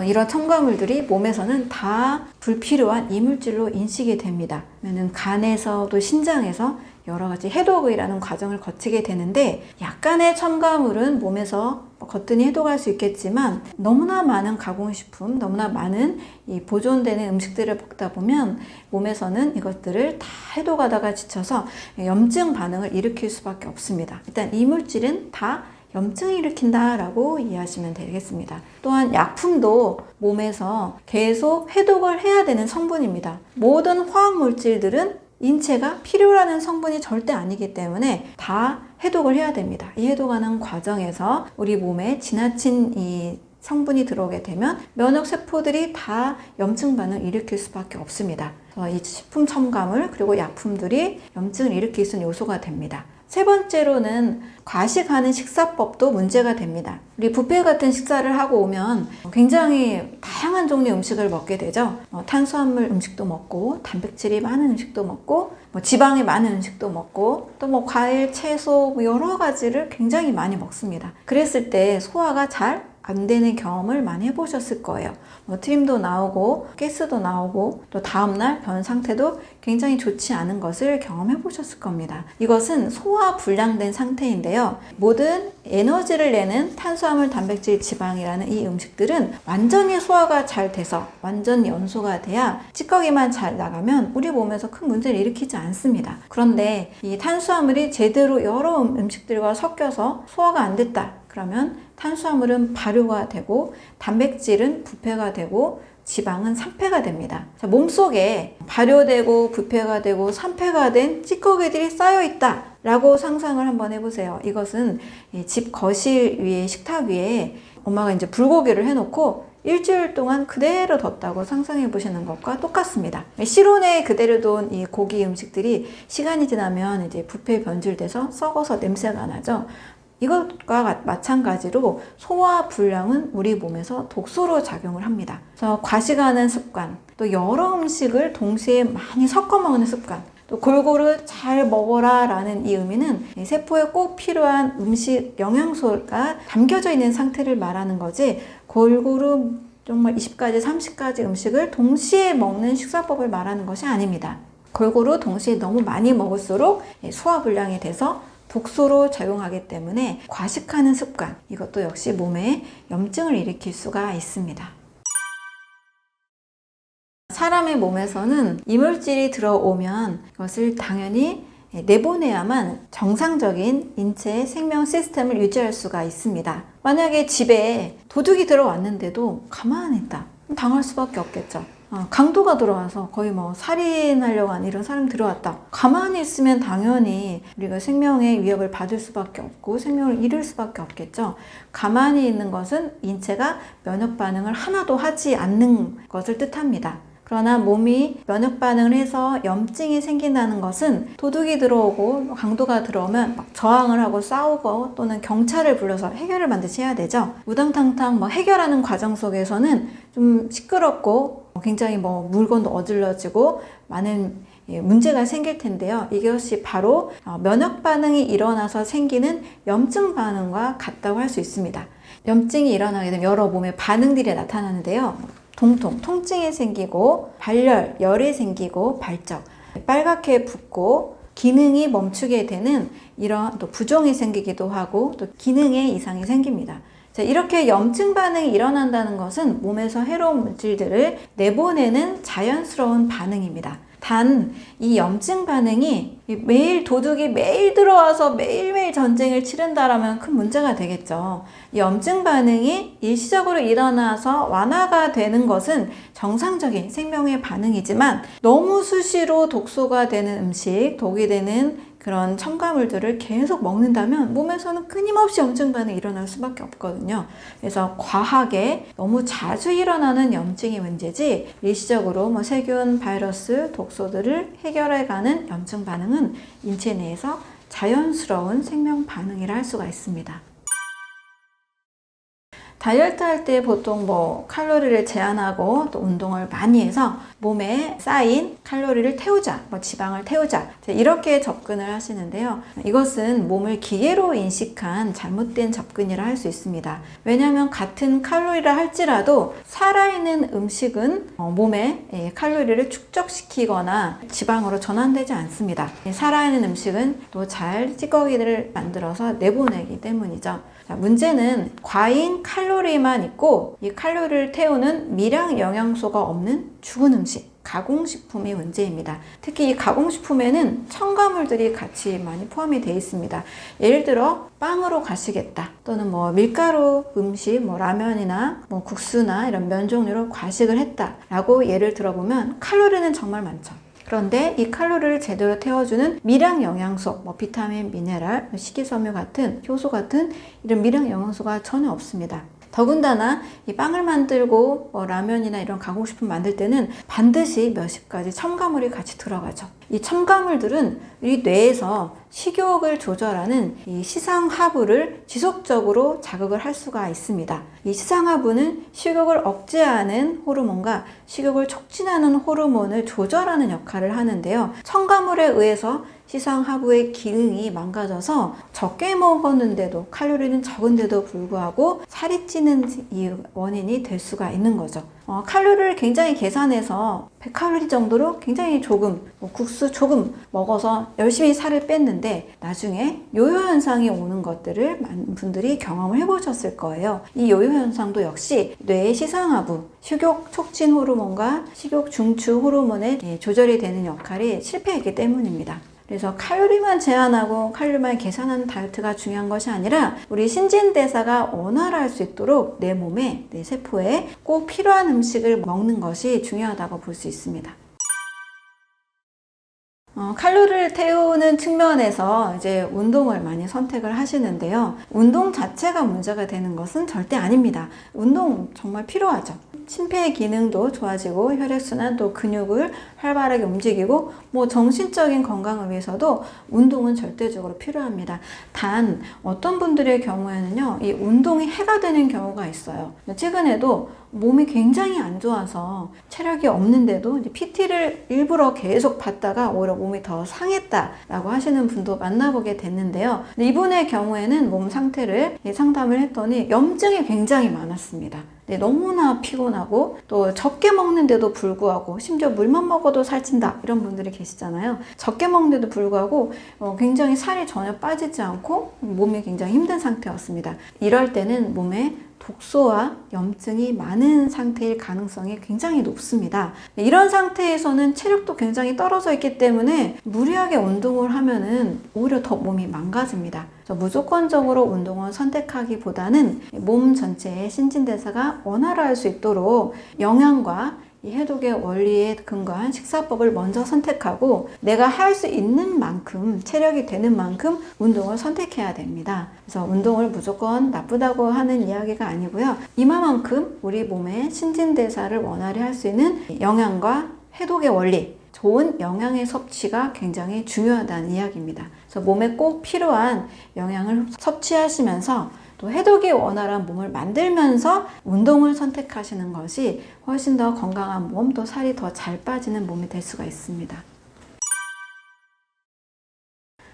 이런 첨가물들이 몸에서는 다 불필요한 이물질로 인식이 됩니다. 그러면 간에서도 신장에서 여러 가지 해독이라는 과정을 거치게 되는데, 약간의 첨가물은 몸에서 거뜬히 해독할 수 있겠지만 너무나 많은 가공식품, 너무나 많은 이 보존되는 음식들을 먹다 보면 몸에서는 이것들을 다 해독하다가 지쳐서 염증 반응을 일으킬 수밖에 없습니다. 일단 이물질은 다 염증을 일으킨다라고 이해하시면 되겠습니다. 또한 약품도 몸에서 계속 해독을 해야 되는 성분입니다. 모든 화학물질들은 인체가 필요로 하는 성분이 절대 아니기 때문에 다 해독을 해야 됩니다. 이 해독하는 과정에서 우리 몸에 지나친 이 성분이 들어오게 되면 면역 세포들이 다 염증 반응을 일으킬 수밖에 없습니다. 그래서 이 식품 첨가물 그리고 약품들이 염증을 일으킬 수 있는 요소가 됩니다. 세 번째로는 과식하는 식사법도 문제가 됩니다. 우리 뷔페 같은 식사를 하고 오면 굉장히 다양한 종류의 음식을 먹게 되죠. 탄수화물 음식도 먹고 단백질이 많은 음식도 먹고 지방이 많은 음식도 먹고 또 과일, 채소 여러 가지를 굉장히 많이 먹습니다. 그랬을 때 소화가 잘 안 되는 경험을 많이 해보셨을 거예요. 트림도 나오고 가스도 나오고 또 다음날 변 상태도 굉장히 좋지 않은 것을 경험해 보셨을 겁니다. 이것은 소화 불량된 상태인데요. 모든 에너지를 내는 탄수화물, 단백질, 지방이라는 이 음식들은 완전히 소화가 잘 돼서 완전 연소가 돼야 찌꺼기만 잘 나가면 우리 몸에서 큰 문제를 일으키지 않습니다. 그런데 이 탄수화물이 제대로 여러 음식들과 섞여서 소화가 안 됐다. 그러면 탄수화물은 발효가 되고 단백질은 부패가 되고 지방은 산패가 됩니다. 자, 몸속에 발효되고 부패가 되고 산패가 된 찌꺼기들이 쌓여 있다 라고 상상을 한번 해보세요. 이것은 집 거실 위에 식탁 위에 엄마가 이제 불고기를 해놓고 일주일 동안 그대로 뒀다고 상상해 보시는 것과 똑같습니다. 실온에 그대로 둔 이 고기 음식들이 시간이 지나면 이제 부패 변질돼서 썩어서 냄새가 나죠. 이것과 마찬가지로 소화 불량은 우리 몸에서 독소로 작용을 합니다. 그래서 과식하는 습관, 또 여러 음식을 동시에 많이 섞어 먹는 습관, 또 골고루 잘 먹어라 라는 이 의미는 세포에 꼭 필요한 음식 영양소가 담겨져 있는 상태를 말하는 거지, 골고루 정말 20가지, 30가지 음식을 동시에 먹는 식사법을 말하는 것이 아닙니다. 골고루 동시에 너무 많이 먹을수록 소화 불량이 돼서 독소로 작용하기 때문에 과식하는 습관, 이것도 역시 몸에 염증을 일으킬 수가 있습니다. 사람의 몸에서는 이물질이 들어오면 그것을 당연히 내보내야만 정상적인 인체의 생명 시스템을 유지할 수가 있습니다. 만약에 집에 도둑이 들어왔는데도 가만히 있다. 당할 수밖에 없겠죠. 강도가 들어와서 거의 살인하려고 하는 이런 사람이 들어왔다. 가만히 있으면 당연히 우리가 생명의 위협을 받을 수밖에 없고 생명을 잃을 수밖에 없겠죠. 가만히 있는 것은 인체가 면역 반응을 하나도 하지 않는 것을 뜻합니다. 그러나 몸이 면역 반응을 해서 염증이 생긴다는 것은 도둑이 들어오고 강도가 들어오면 저항을 하고 싸우고 또는 경찰을 불러서 해결을 반드시 해야 되죠. 우당탕탕 해결하는 과정 속에서는 좀 시끄럽고 굉장히 물건도 어질러지고 많은 문제가 생길 텐데요. 이것이 바로 면역 반응이 일어나서 생기는 염증 반응과 같다고 할 수 있습니다. 염증이 일어나게 되면 여러 몸의 반응들이 나타나는데요. 통증이 생기고 발열, 열이 생기고 발적, 빨갛게 붓고 기능이 멈추게 되는 이런 또 부종이 생기기도 하고 또 기능에 이상이 생깁니다. 자, 이렇게 염증 반응이 일어난다는 것은 몸에서 해로운 물질들을 내보내는 자연스러운 반응입니다. 단, 이 염증 반응이 매일 도둑이 매일 들어와서 매일매일 전쟁을 치른다라면 큰 문제가 되겠죠. 이 염증 반응이 일시적으로 일어나서 완화가 되는 것은 정상적인 생명의 반응이지만 너무 수시로 독소가 되는 음식, 독이 되는 그런 첨가물들을 계속 먹는다면 몸에서는 끊임없이 염증 반응이 일어날 수밖에 없거든요. 그래서 과하게 너무 자주 일어나는 염증이 문제지 일시적으로 세균, 바이러스, 독소들을 해결해가는 염증 반응은 인체 내에서 자연스러운 생명 반응이라 할 수가 있습니다. 다이어트 할 때 보통 칼로리를 제한하고 또 운동을 많이 해서 몸에 쌓인 칼로리를 태우자, 지방을 태우자, 이렇게 접근을 하시는데요. 이것은 몸을 기계로 인식한 잘못된 접근이라 할 수 있습니다. 왜냐하면 같은 칼로리라 할지라도 살아있는 음식은 몸에 칼로리를 축적시키거나 지방으로 전환되지 않습니다. 살아있는 음식은 또 잘 찌꺼기들을 만들어서 내보내기 때문이죠. 자, 문제는 과잉 칼로리만 있고 이 칼로리를 태우는 미량 영양소가 없는 죽은 음식, 가공식품이 문제입니다. 특히 이 가공식품에는 첨가물들이 같이 많이 포함이 되어 있습니다. 예를 들어 빵으로 과식했다, 또는 밀가루 음식, 라면이나 국수나 이런 면 종류로 과식을 했다 라고 예를 들어보면 칼로리는 정말 많죠. 그런데 이 칼로리를 제대로 태워주는 미량 영양소, 비타민, 미네랄, 식이섬유 같은 효소 같은 이런 미량 영양소가 전혀 없습니다. 더군다나 이 빵을 만들고 라면이나 이런 가공식품 만들 때는 반드시 몇십 가지 첨가물이 같이 들어가죠. 이 첨가물들은 우리 뇌에서 식욕을 조절하는 이 시상하부를 지속적으로 자극을 할 수가 있습니다. 이 시상하부는 식욕을 억제하는 호르몬과 식욕을 촉진하는 호르몬을 조절하는 역할을 하는데요. 첨가물에 의해서 시상하부의 기능이 망가져서 적게 먹었는데도 칼로리는 적은데도 불구하고 살이 찌는 이 원인이 될 수가 있는 거죠. 칼로리를 굉장히 계산해서 100칼로리 정도로 굉장히 조금, 국수 조금 먹어서 열심히 살을 뺐는데 나중에 요요 현상이 오는 것들을 많은 분들이 경험을 해보셨을 거예요. 이 요요 현상도 역시 뇌의 시상하부, 식욕 촉진 호르몬과 식욕 중추 호르몬의 조절이 되는 역할이 실패했기 때문입니다. 그래서 칼로리만 제한하고 칼로리만 계산하는 다이어트가 중요한 것이 아니라 우리 신진대사가 원활할 수 있도록 내 몸에, 내 세포에 꼭 필요한 음식을 먹는 것이 중요하다고 볼 수 있습니다. 칼로리를 태우는 측면에서 이제 운동을 많이 선택을 하시는데요. 운동 자체가 문제가 되는 것은 절대 아닙니다. 운동 정말 필요하죠. 심폐의 기능도 좋아지고 혈액순환 또 근육을 활발하게 움직이고 정신적인 건강을 위해서도 운동은 절대적으로 필요합니다. 단 어떤 분들의 경우에는요, 이 운동이 해가 되는 경우가 있어요. 최근에도 몸이 굉장히 안 좋아서 체력이 없는데도 이제 PT를 일부러 계속 받다가 오히려 몸이 더 상했다라고 하시는 분도 만나보게 됐는데요. 이분의 경우에는 몸 상태를 상담을 했더니 염증이 굉장히 많았습니다. 너무나 피곤하고 또 적게 먹는데도 불구하고 심지어 물만 먹어도 살찐다 이런 분들이 계시잖아요. 적게 먹는데도 불구하고 굉장히 살이 전혀 빠지지 않고 몸이 굉장히 힘든 상태였습니다. 이럴 때는 몸에 독소와 염증이 많은 상태일 가능성이 굉장히 높습니다. 이런 상태에서는 체력도 굉장히 떨어져 있기 때문에 무리하게 운동을 하면은 오히려 더 몸이 망가집니다. 무조건적으로 운동을 선택하기보다는 몸 전체의 신진대사가 원활할 수 있도록 영양과 이 해독의 원리에 근거한 식사법을 먼저 선택하고 내가 할 수 있는 만큼, 체력이 되는 만큼 운동을 선택해야 됩니다. 그래서 운동을 무조건 나쁘다고 하는 이야기가 아니고요. 이만큼 우리 몸의 신진대사를 원활히 할 수 있는 영양과 해독의 원리, 좋은 영양의 섭취가 굉장히 중요하다는 이야기입니다. 그래서 몸에 꼭 필요한 영양을 섭취하시면서 또 해독이 원활한 몸을 만들면서 운동을 선택하시는 것이 훨씬 더 건강한 몸, 또 살이 더 잘 빠지는 몸이 될 수가 있습니다.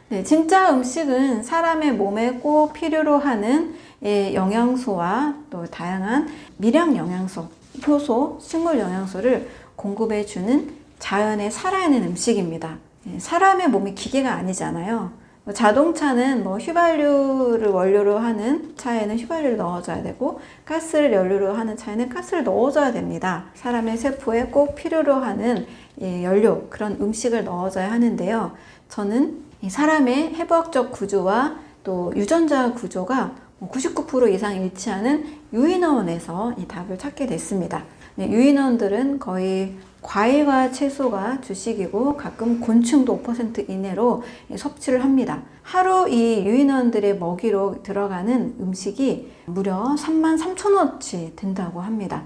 네, 진짜 음식은 사람의 몸에 꼭 필요로 하는 영양소와 또 다양한 미량 영양소, 효소, 식물 영양소를 공급해주는 자연에 살아있는 음식입니다. 사람의 몸이 기계가 아니잖아요. 자동차는 휘발유를 원료로 하는 차에는 휘발유를 넣어줘야 되고 가스를 연료로 하는 차에는 가스를 넣어줘야 됩니다. 사람의 세포에 꼭 필요로 하는 연료, 그런 음식을 넣어줘야 하는데요. 저는 이 사람의 해부학적 구조와 또 유전자 구조가 99% 이상 일치하는 유인원에서 이 답을 찾게 됐습니다. 유인원들은 거의 과일과 채소가 주식이고 가끔 곤충도 5% 이내로 섭취를 합니다. 하루 이 유인원들의 먹이로 들어가는 음식이 무려 33,000원치 된다고 합니다.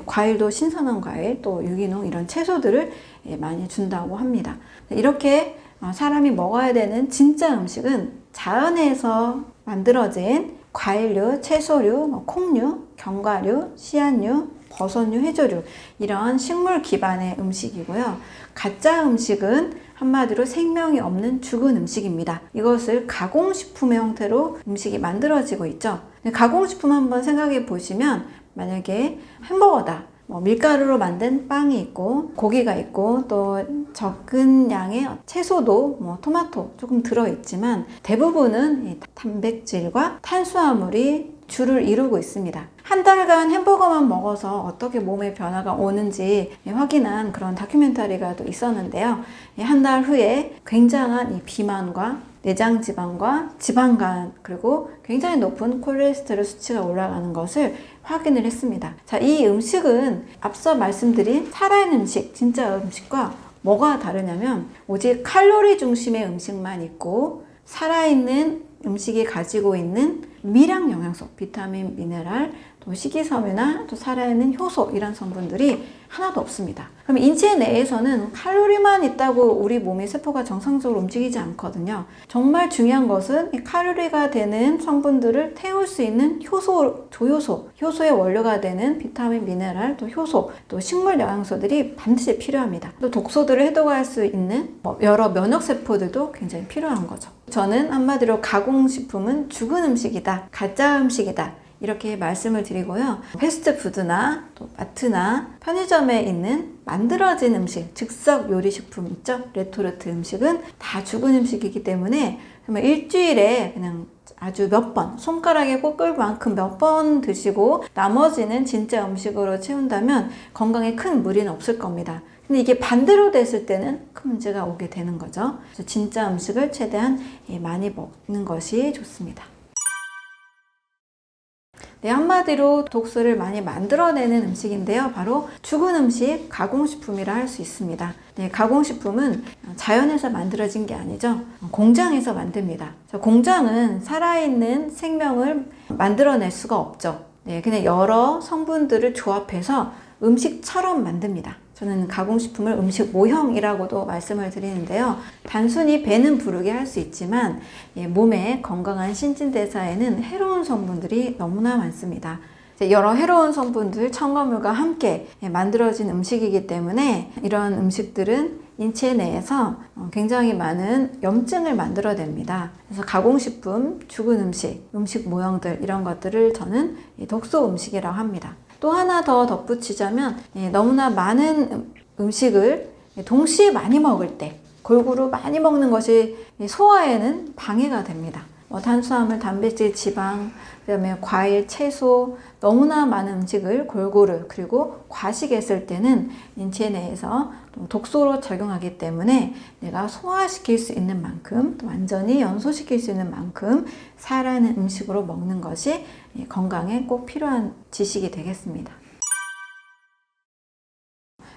과일도 신선한 과일, 또 유기농 이런 채소들을 많이 준다고 합니다. 이렇게 사람이 먹어야 되는 진짜 음식은 자연에서 만들어진 과일류, 채소류, 콩류, 견과류, 씨앗류, 버섯류, 해조류 이런 식물 기반의 음식이고요. 가짜 음식은 한마디로 생명이 없는 죽은 음식입니다. 이것을 가공식품의 형태로 음식이 만들어지고 있죠. 가공식품 한번 생각해 보시면 만약에 햄버거다. 밀가루로 만든 빵이 있고 고기가 있고 또 적은 양의 채소도 토마토 조금 들어있지만 대부분은 이 단백질과 탄수화물이 주를 이루고 있습니다. 한 달간 햄버거만 먹어서 어떻게 몸에 변화가 오는지 확인한 그런 다큐멘터리가 또 있었는데요. 한 달 후에 굉장한 이 비만과 내장 지방과 지방간 그리고 굉장히 높은 콜레스테롤 수치가 올라가는 것을 확인을 했습니다. 자, 이 음식은 앞서 말씀드린 살아있는 음식, 진짜 음식과 뭐가 다르냐면 오직 칼로리 중심의 음식만 있고 살아있는 음식이 가지고 있는 미량 영양소, 비타민, 미네랄, 또 식이섬유나 또 살아있는 효소 이런 성분들이 하나도 없습니다. 그럼 인체 내에서는 칼로리만 있다고 우리 몸의 세포가 정상적으로 움직이지 않거든요. 정말 중요한 것은 이 칼로리가 되는 성분들을 태울 수 있는 효소, 조효소, 효소의 원료가 되는 비타민, 미네랄, 또 효소, 또 식물 영양소들이 반드시 필요합니다. 또 독소들을 해독할 수 있는 여러 면역세포들도 굉장히 필요한 거죠. 저는 한마디로 가공식품은 죽은 음식이다, 가짜 음식이다, 이렇게 말씀을 드리고요. 패스트푸드나 또 마트나 편의점에 있는 만들어진 음식, 즉석 요리식품 있죠? 레토르트 음식은 다 죽은 음식이기 때문에 정말 일주일에 그냥 아주 몇 번, 손가락에 꼽을 만큼 몇 번 드시고 나머지는 진짜 음식으로 채운다면 건강에 큰 무리는 없을 겁니다. 근데 이게 반대로 됐을 때는 큰 문제가 오게 되는 거죠. 그래서 진짜 음식을 최대한 많이 먹는 것이 좋습니다. 네, 한마디로 독소를 많이 만들어내는 음식인데요. 바로 죽은 음식, 가공식품이라 할 수 있습니다. 네, 가공식품은 자연에서 만들어진 게 아니죠. 공장에서 만듭니다. 공장은 살아있는 생명을 만들어낼 수가 없죠. 네, 그냥 여러 성분들을 조합해서 음식처럼 만듭니다. 저는 가공식품을 음식 모형이라고도 말씀을 드리는데요. 단순히 배는 부르게 할 수 있지만 몸의 건강한 신진대사에는 해로운 성분들이 너무나 많습니다. 여러 해로운 성분들, 첨가물과 함께 만들어진 음식이기 때문에 이런 음식들은 인체 내에서 굉장히 많은 염증을 만들어냅니다. 그래서 가공식품, 죽은 음식, 음식 모형들 이런 것들을 저는 독소 음식이라고 합니다. 또 하나 더 덧붙이자면 너무나 많은 음식을 동시에 많이 먹을 때 골고루 많이 먹는 것이 소화에는 방해가 됩니다. 탄수화물, 단백질, 지방, 그다음에 과일, 채소 너무나 많은 음식을 골고루 그리고 과식했을 때는 인체 내에서 독소로 작용하기 때문에 내가 소화시킬 수 있는 만큼 또 완전히 연소시킬 수 있는 만큼 살아있는 음식으로 먹는 것이 건강에 꼭 필요한 지식이 되겠습니다.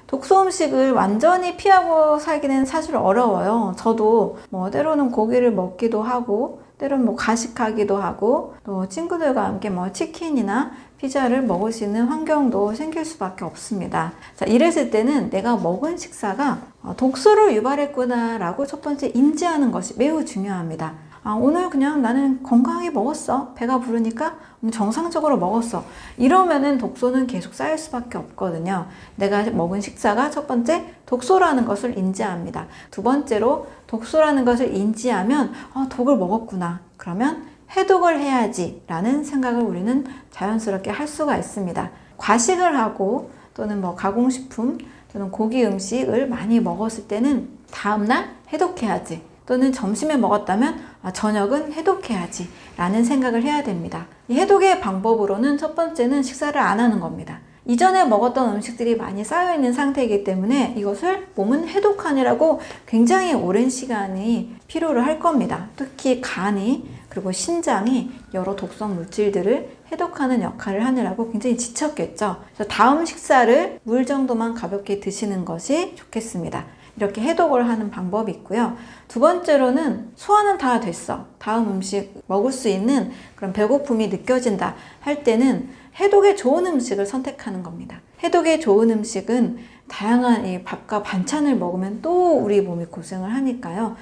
독소 음식을 완전히 피하고 살기는 사실 어려워요. 저도 때로는 고기를 먹기도 하고 때로는 과식하기도 하고 또 친구들과 함께 치킨이나 피자를 먹을 수 있는 환경도 생길 수밖에 없습니다. 자, 이랬을 때는 내가 먹은 식사가 독소를 유발했구나 라고 첫 번째 인지하는 것이 매우 중요합니다. 오늘 그냥 나는 건강하게 먹었어. 배가 부르니까 정상적으로 먹었어. 이러면은 독소는 계속 쌓일 수밖에 없거든요. 내가 먹은 식사가 첫 번째 독소라는 것을 인지합니다. 두 번째로 독소라는 것을 인지하면 독을 먹었구나. 그러면 해독을 해야지 라는 생각을 우리는 자연스럽게 할 수가 있습니다. 과식을 하고 또는 가공식품 또는 고기 음식을 많이 먹었을 때는 다음날 해독해야지. 또는 점심에 먹었다면 저녁은 해독해야지 라는 생각을 해야 됩니다. 이 해독의 방법으로는 첫 번째는 식사를 안 하는 겁니다. 이전에 먹었던 음식들이 많이 쌓여있는 상태이기 때문에 이것을 몸은 해독하느라고 굉장히 오랜 시간이 필요로 할 겁니다. 특히 간이 그리고 신장이 여러 독성 물질들을 해독하는 역할을 하느라고 굉장히 지쳤겠죠. 그래서 다음 식사를 물 정도만 가볍게 드시는 것이 좋겠습니다. 이렇게 해독을 하는 방법이 있고요. 두 번째로는 소화는 다 됐어. 다음 음식 먹을 수 있는 그런 배고픔이 느껴진다 할 때는 해독에 좋은 음식을 선택하는 겁니다. 해독에 좋은 음식은 다양한 이 밥과 반찬을 먹으면 또 우리 몸이 고생을 하니까요.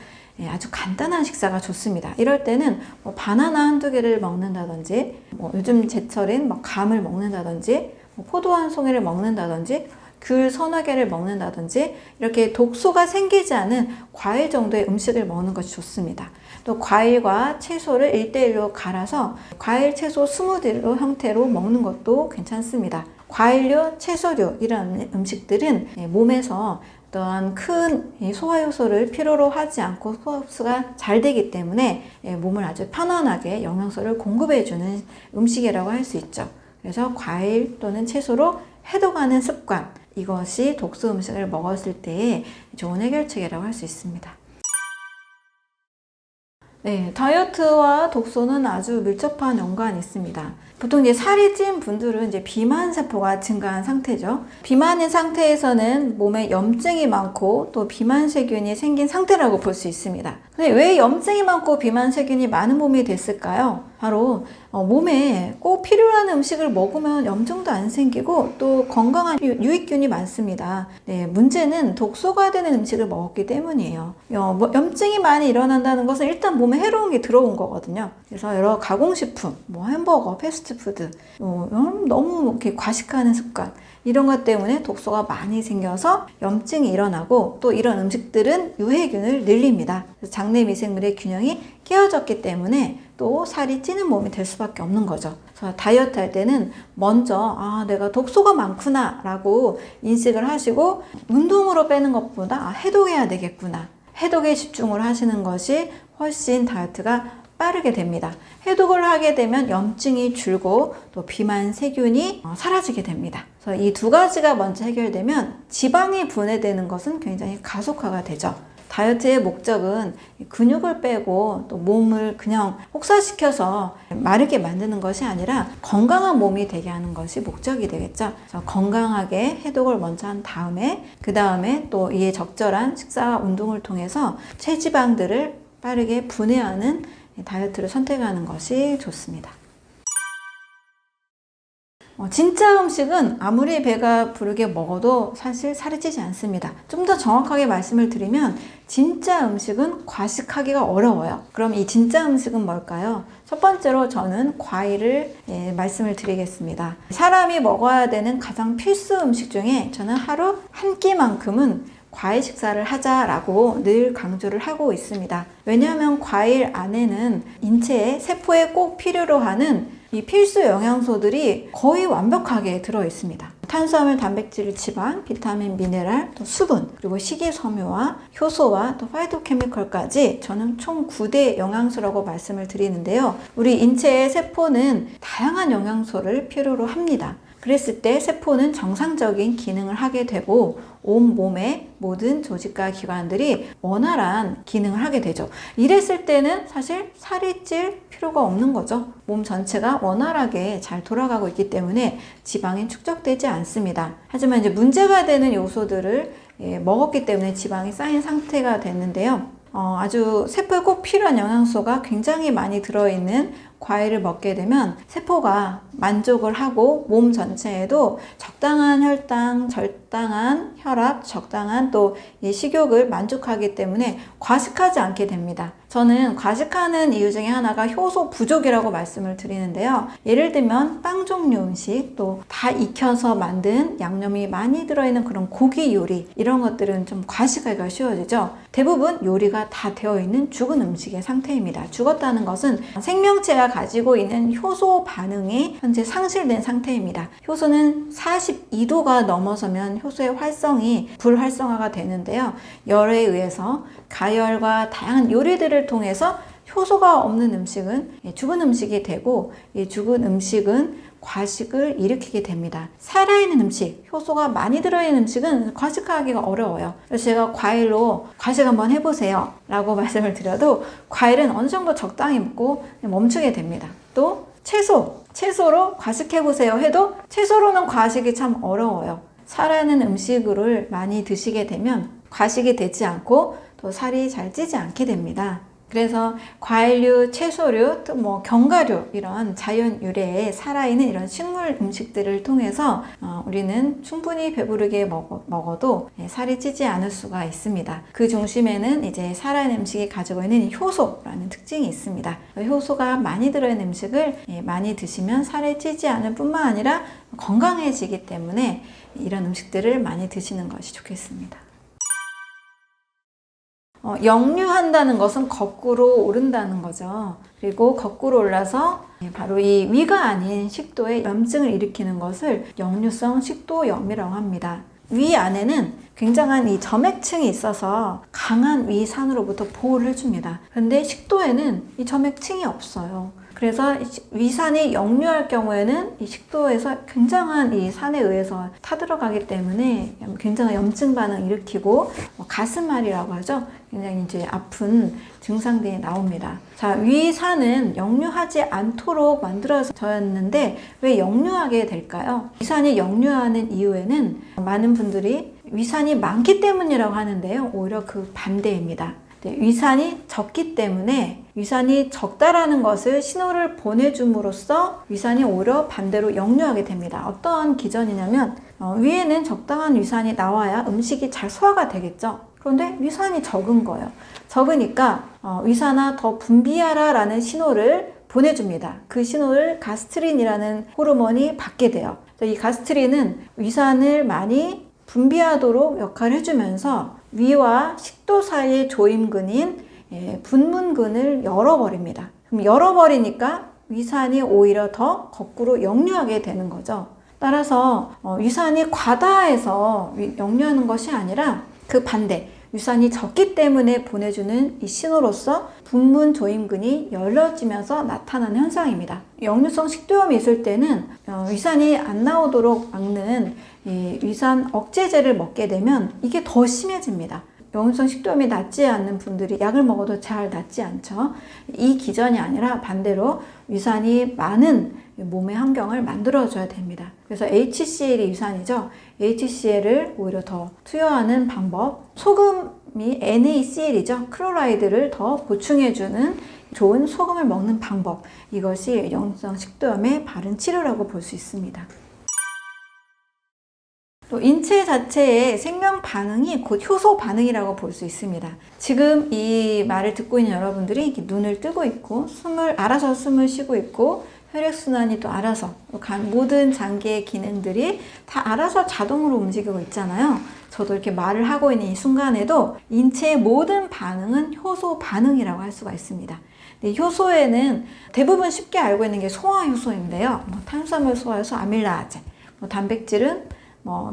아주 간단한 식사가 좋습니다. 이럴 때는 바나나 한두 개를 먹는다든지 요즘 제철인 감을 먹는다든지 포도 한 송이를 먹는다든지 귤 서너 개를 먹는다든지 이렇게 독소가 생기지 않은 과일 정도의 음식을 먹는 것이 좋습니다. 또 과일과 채소를 1대1로 갈아서 과일, 채소 스무디 형태로 먹는 것도 괜찮습니다. 과일류, 채소류 이런 음식들은 몸에서 어떠한 큰 소화효소를 필요로 하지 않고 소화 흡수가 잘 되기 때문에 몸을 아주 편안하게 영양소를 공급해주는 음식이라고 할 수 있죠. 그래서 과일 또는 채소로 해독하는 습관, 이것이 독소 음식을 먹었을 때의 좋은 해결책이라고 할 수 있습니다. 네, 다이어트와 독소는 아주 밀접한 연관이 있습니다. 보통 이제 살이 찐 분들은 이제 비만 세포가 증가한 상태죠. 비만인 상태에서는 몸에 염증이 많고 또 비만 세균이 생긴 상태라고 볼 수 있습니다. 근데 왜 염증이 많고 비만 세균이 많은 몸이 됐을까요? 바로 몸에 꼭 필요한 음식을 먹으면 염증도 안 생기고 또 건강한 유익균이 많습니다. 네, 문제는 독소가 되는 음식을 먹었기 때문이에요. 염증이 많이 일어난다는 것은 일단 몸에 해로운 게 들어온 거거든요. 그래서 여러 가공식품, 햄버거, 패스트푸드, 너무 이렇게 과식하는 습관, 이런 것 때문에 독소가 많이 생겨서 염증이 일어나고 또 이런 음식들은 유해균을 늘립니다. 그래서 장내 미생물의 균형이 깨어졌기 때문에 또 살이 찌는 몸이 될 수밖에 없는 거죠. 그래서 다이어트 할 때는 먼저 내가 독소가 많구나 라고 인식을 하시고 운동으로 빼는 것보다 해독해야 되겠구나. 해독에 집중을 하시는 것이 훨씬 다이어트가 빠르게 됩니다. 해독을 하게 되면 염증이 줄고 또 비만 세균이 사라지게 됩니다. 그래서 이 두 가지가 먼저 해결되면 지방이 분해되는 것은 굉장히 가속화가 되죠. 다이어트의 목적은 근육을 빼고 또 몸을 그냥 혹사시켜서 마르게 만드는 것이 아니라 건강한 몸이 되게 하는 것이 목적이 되겠죠. 그래서 건강하게 해독을 먼저 한 다음에 그 다음에 또 이에 적절한 식사와 운동을 통해서 체지방들을 빠르게 분해하는 다이어트를 선택하는 것이 좋습니다. 진짜 음식은 아무리 배가 부르게 먹어도 사실 살이 찌지 않습니다. 좀 더 정확하게 말씀을 드리면 진짜 음식은 과식하기가 어려워요. 그럼 이 진짜 음식은 뭘까요? 첫 번째로 저는 과일을 말씀을 드리겠습니다. 사람이 먹어야 되는 가장 필수 음식 중에 저는 하루 한 끼만큼은 과일 식사를 하자라고 늘 강조를 하고 있습니다. 왜냐하면 과일 안에는 인체의 세포에 꼭 필요로 하는 이 필수 영양소들이 거의 완벽하게 들어 있습니다. 탄수화물, 단백질, 지방, 비타민, 미네랄, 또 수분, 그리고 식이섬유와 효소와 또 파이토케미컬까지 저는 총 9대 영양소라고 말씀을 드리는데요. 우리 인체의 세포는 다양한 영양소를 필요로 합니다. 그랬을 때 세포는 정상적인 기능을 하게 되고 온 몸의 모든 조직과 기관들이 원활한 기능을 하게 되죠. 이랬을 때는 사실 살이 찔 필요가 없는 거죠. 몸 전체가 원활하게 잘 돌아가고 있기 때문에 지방이 축적되지 않습니다. 하지만 이제 문제가 되는 요소들을 먹었기 때문에 지방이 쌓인 상태가 됐는데요. 아주 세포에 꼭 필요한 영양소가 굉장히 많이 들어있는 과일을 먹게 되면 세포가 만족을 하고 몸 전체에도 적당한 혈당, 적당한 혈압, 적당한 또 이 식욕을 만족하기 때문에 과식하지 않게 됩니다. 저는 과식하는 이유 중에 하나가 효소 부족이라고 말씀을 드리는데요. 예를 들면 빵 종류 음식, 또 다 익혀서 만든 양념이 많이 들어있는 그런 고기 요리, 이런 것들은 좀 과식하기가 쉬워지죠. 대부분 요리가 다 되어 있는 죽은 음식의 상태입니다. 죽었다는 것은 생명체가 가지고 있는 효소 반응이 현재 상실된 상태입니다. 효소는 42도가 넘어서면 효소의 활성이 불활성화가 되는데요. 열에 의해서 가열과 다양한 요리들을 통해서 효소가 없는 음식은 죽은 음식이 되고 이 죽은 음식은 과식을 일으키게 됩니다. 살아있는 음식, 효소가 많이 들어있는 음식은 과식하기가 어려워요. 그래서 제가 과일로 과식 한번 해보세요 라고 말씀을 드려도 과일은 어느 정도 적당히 먹고 멈추게 됩니다. 또 채소로 과식해보세요 해도 채소로는 과식이 참 어려워요. 살아있는 음식을 많이 드시게 되면 과식이 되지 않고 또 살이 잘 찌지 않게 됩니다. 그래서 과일류, 채소류, 또 견과류, 이런 자연 유래의 살아있는 이런 식물 음식들을 통해서 우리는 충분히 배부르게 먹어도 살이 찌지 않을 수가 있습니다. 그 중심에는 이제 살아있는 음식이 가지고 있는 효소라는 특징이 있습니다. 효소가 많이 들어있는 음식을 많이 드시면 살이 찌지 않을 뿐만 아니라 건강해지기 때문에 이런 음식들을 많이 드시는 것이 좋겠습니다. 역류한다는 것은 거꾸로 오른다는 거죠. 그리고 거꾸로 올라서 바로 이 위가 아닌 식도에 염증을 일으키는 것을 역류성 식도염이라고 합니다. 위 안에는 굉장한 이 점액층이 있어서 강한 위산으로부터 보호를 해줍니다. 그런데 식도에는 이 점액층이 없어요. 그래서 위산이 역류할 경우에는 이 식도에서 굉장한 이 산에 의해서 타들어가기 때문에 굉장한 염증 반응을 일으키고 가슴앓이라고 하죠. 굉장히 이제 아픈 증상들이 나옵니다. 자, 위산은 역류하지 않도록 만들어졌는데 왜 역류하게 될까요? 위산이 역류하는 이유에는 많은 분들이 위산이 많기 때문이라고 하는데요. 오히려 그 반대입니다. 위산이 적기 때문에 위산이 적다라는 것을 신호를 보내줌으로써 위산이 오히려 반대로 역류하게 됩니다. 어떠한 기전이냐면 위에는 적당한 위산이 나와야 음식이 잘 소화가 되겠죠. 그런데 위산이 적은 거예요. 적으니까 위산아 더 분비하라 라는 신호를 보내줍니다. 그 신호를 가스트린이라는 호르몬이 받게 돼요. 이 가스트린은 위산을 많이 분비하도록 역할을 해주면서 위와 식도 사이의 조임근인 분문근을 열어버립니다. 그럼 열어버리니까 위산이 오히려 더 거꾸로 역류하게 되는 거죠. 따라서 위산이 과다해서 역류하는 것이 아니라 그 반대, 위산이 적기 때문에 보내주는 이 신호로서 분문 조임근이 열려지면서 나타나는 현상입니다. 역류성 식도염이 있을 때는 위산이 안 나오도록 막는 이 위산 억제제를 먹게 되면 이게 더 심해집니다. 역류성 식도염이 낫지 않는 분들이 약을 먹어도 잘 낫지 않죠. 이 기전이 아니라 반대로 위산이 많은 몸의 환경을 만들어줘야 됩니다. 그래서 HCl이 위산이죠. HCl을 오히려 더 투여하는 방법, 소금이 NaCl이죠. 클로라이드를 더 보충해주는 좋은 소금을 먹는 방법, 이것이 역류성 식도염의 바른 치료라고 볼 수 있습니다. 또 인체 자체의 생명 반응이 곧 효소 반응이라고 볼 수 있습니다. 지금 이 말을 듣고 있는 여러분들이 이렇게 눈을 뜨고 있고 알아서 숨을 쉬고 있고 혈액순환이 또 알아서 모든 장기의 기능들이 다 알아서 자동으로 움직이고 있잖아요. 저도 이렇게 말을 하고 있는 이 순간에도 인체의 모든 반응은 효소 반응이라고 할 수가 있습니다. 효소에는 대부분 쉽게 알고 있는 게 소화효소인데요. 탄수화물 소화효소 아밀라아제, 단백질은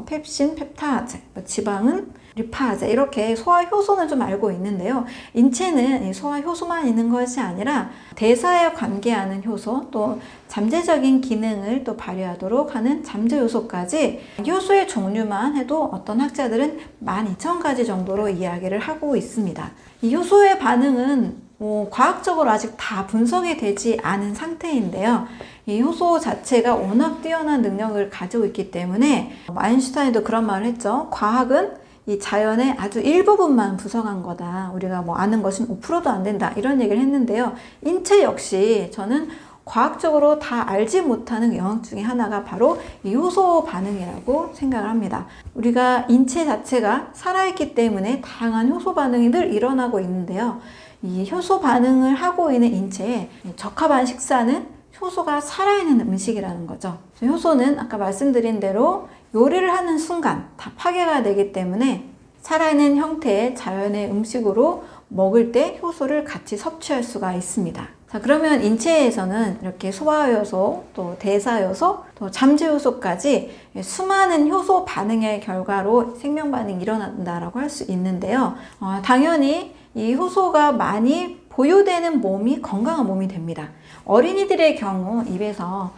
펩신, 펩타제, 지방은 리파제, 이렇게 소화효소는 좀 알고 있는데요. 인체는 이 소화효소만 있는 것이 아니라 대사에 관계하는 효소, 또 잠재적인 기능을 또 발휘하도록 하는 잠재효소까지 효소의 종류만 해도 어떤 학자들은 12,000가지 정도로 이야기를 하고 있습니다. 이 효소의 반응은 과학적으로 아직 다 분석이 되지 않은 상태인데요. 이 효소 자체가 워낙 뛰어난 능력을 가지고 있기 때문에 아인슈타인도 그런 말을 했죠. 과학은 이 자연의 아주 일부분만 구성한 거다. 우리가 아는 것은 5%도 안 된다. 이런 얘기를 했는데요. 인체 역시 저는 과학적으로 다 알지 못하는 영역 중에 하나가 바로 이 효소 반응이라고 생각을 합니다. 우리가 인체 자체가 살아있기 때문에 다양한 효소 반응이 늘 일어나고 있는데요. 이 효소 반응을 하고 있는 인체에 적합한 식사는 효소가 살아있는 음식이라는 거죠. 효소는 아까 말씀드린 대로 요리를 하는 순간 다 파괴가 되기 때문에 살아있는 형태의 자연의 음식으로 먹을 때 효소를 같이 섭취할 수가 있습니다. 자, 그러면 인체에서는 이렇게 소화효소, 또 대사효소, 또 잠재효소까지 수많은 효소 반응의 결과로 생명 반응이 일어난다라고 할 수 있는데요. 당연히 이 효소가 많이 보유되는 몸이 건강한 몸이 됩니다. 어린이들의 경우 입에서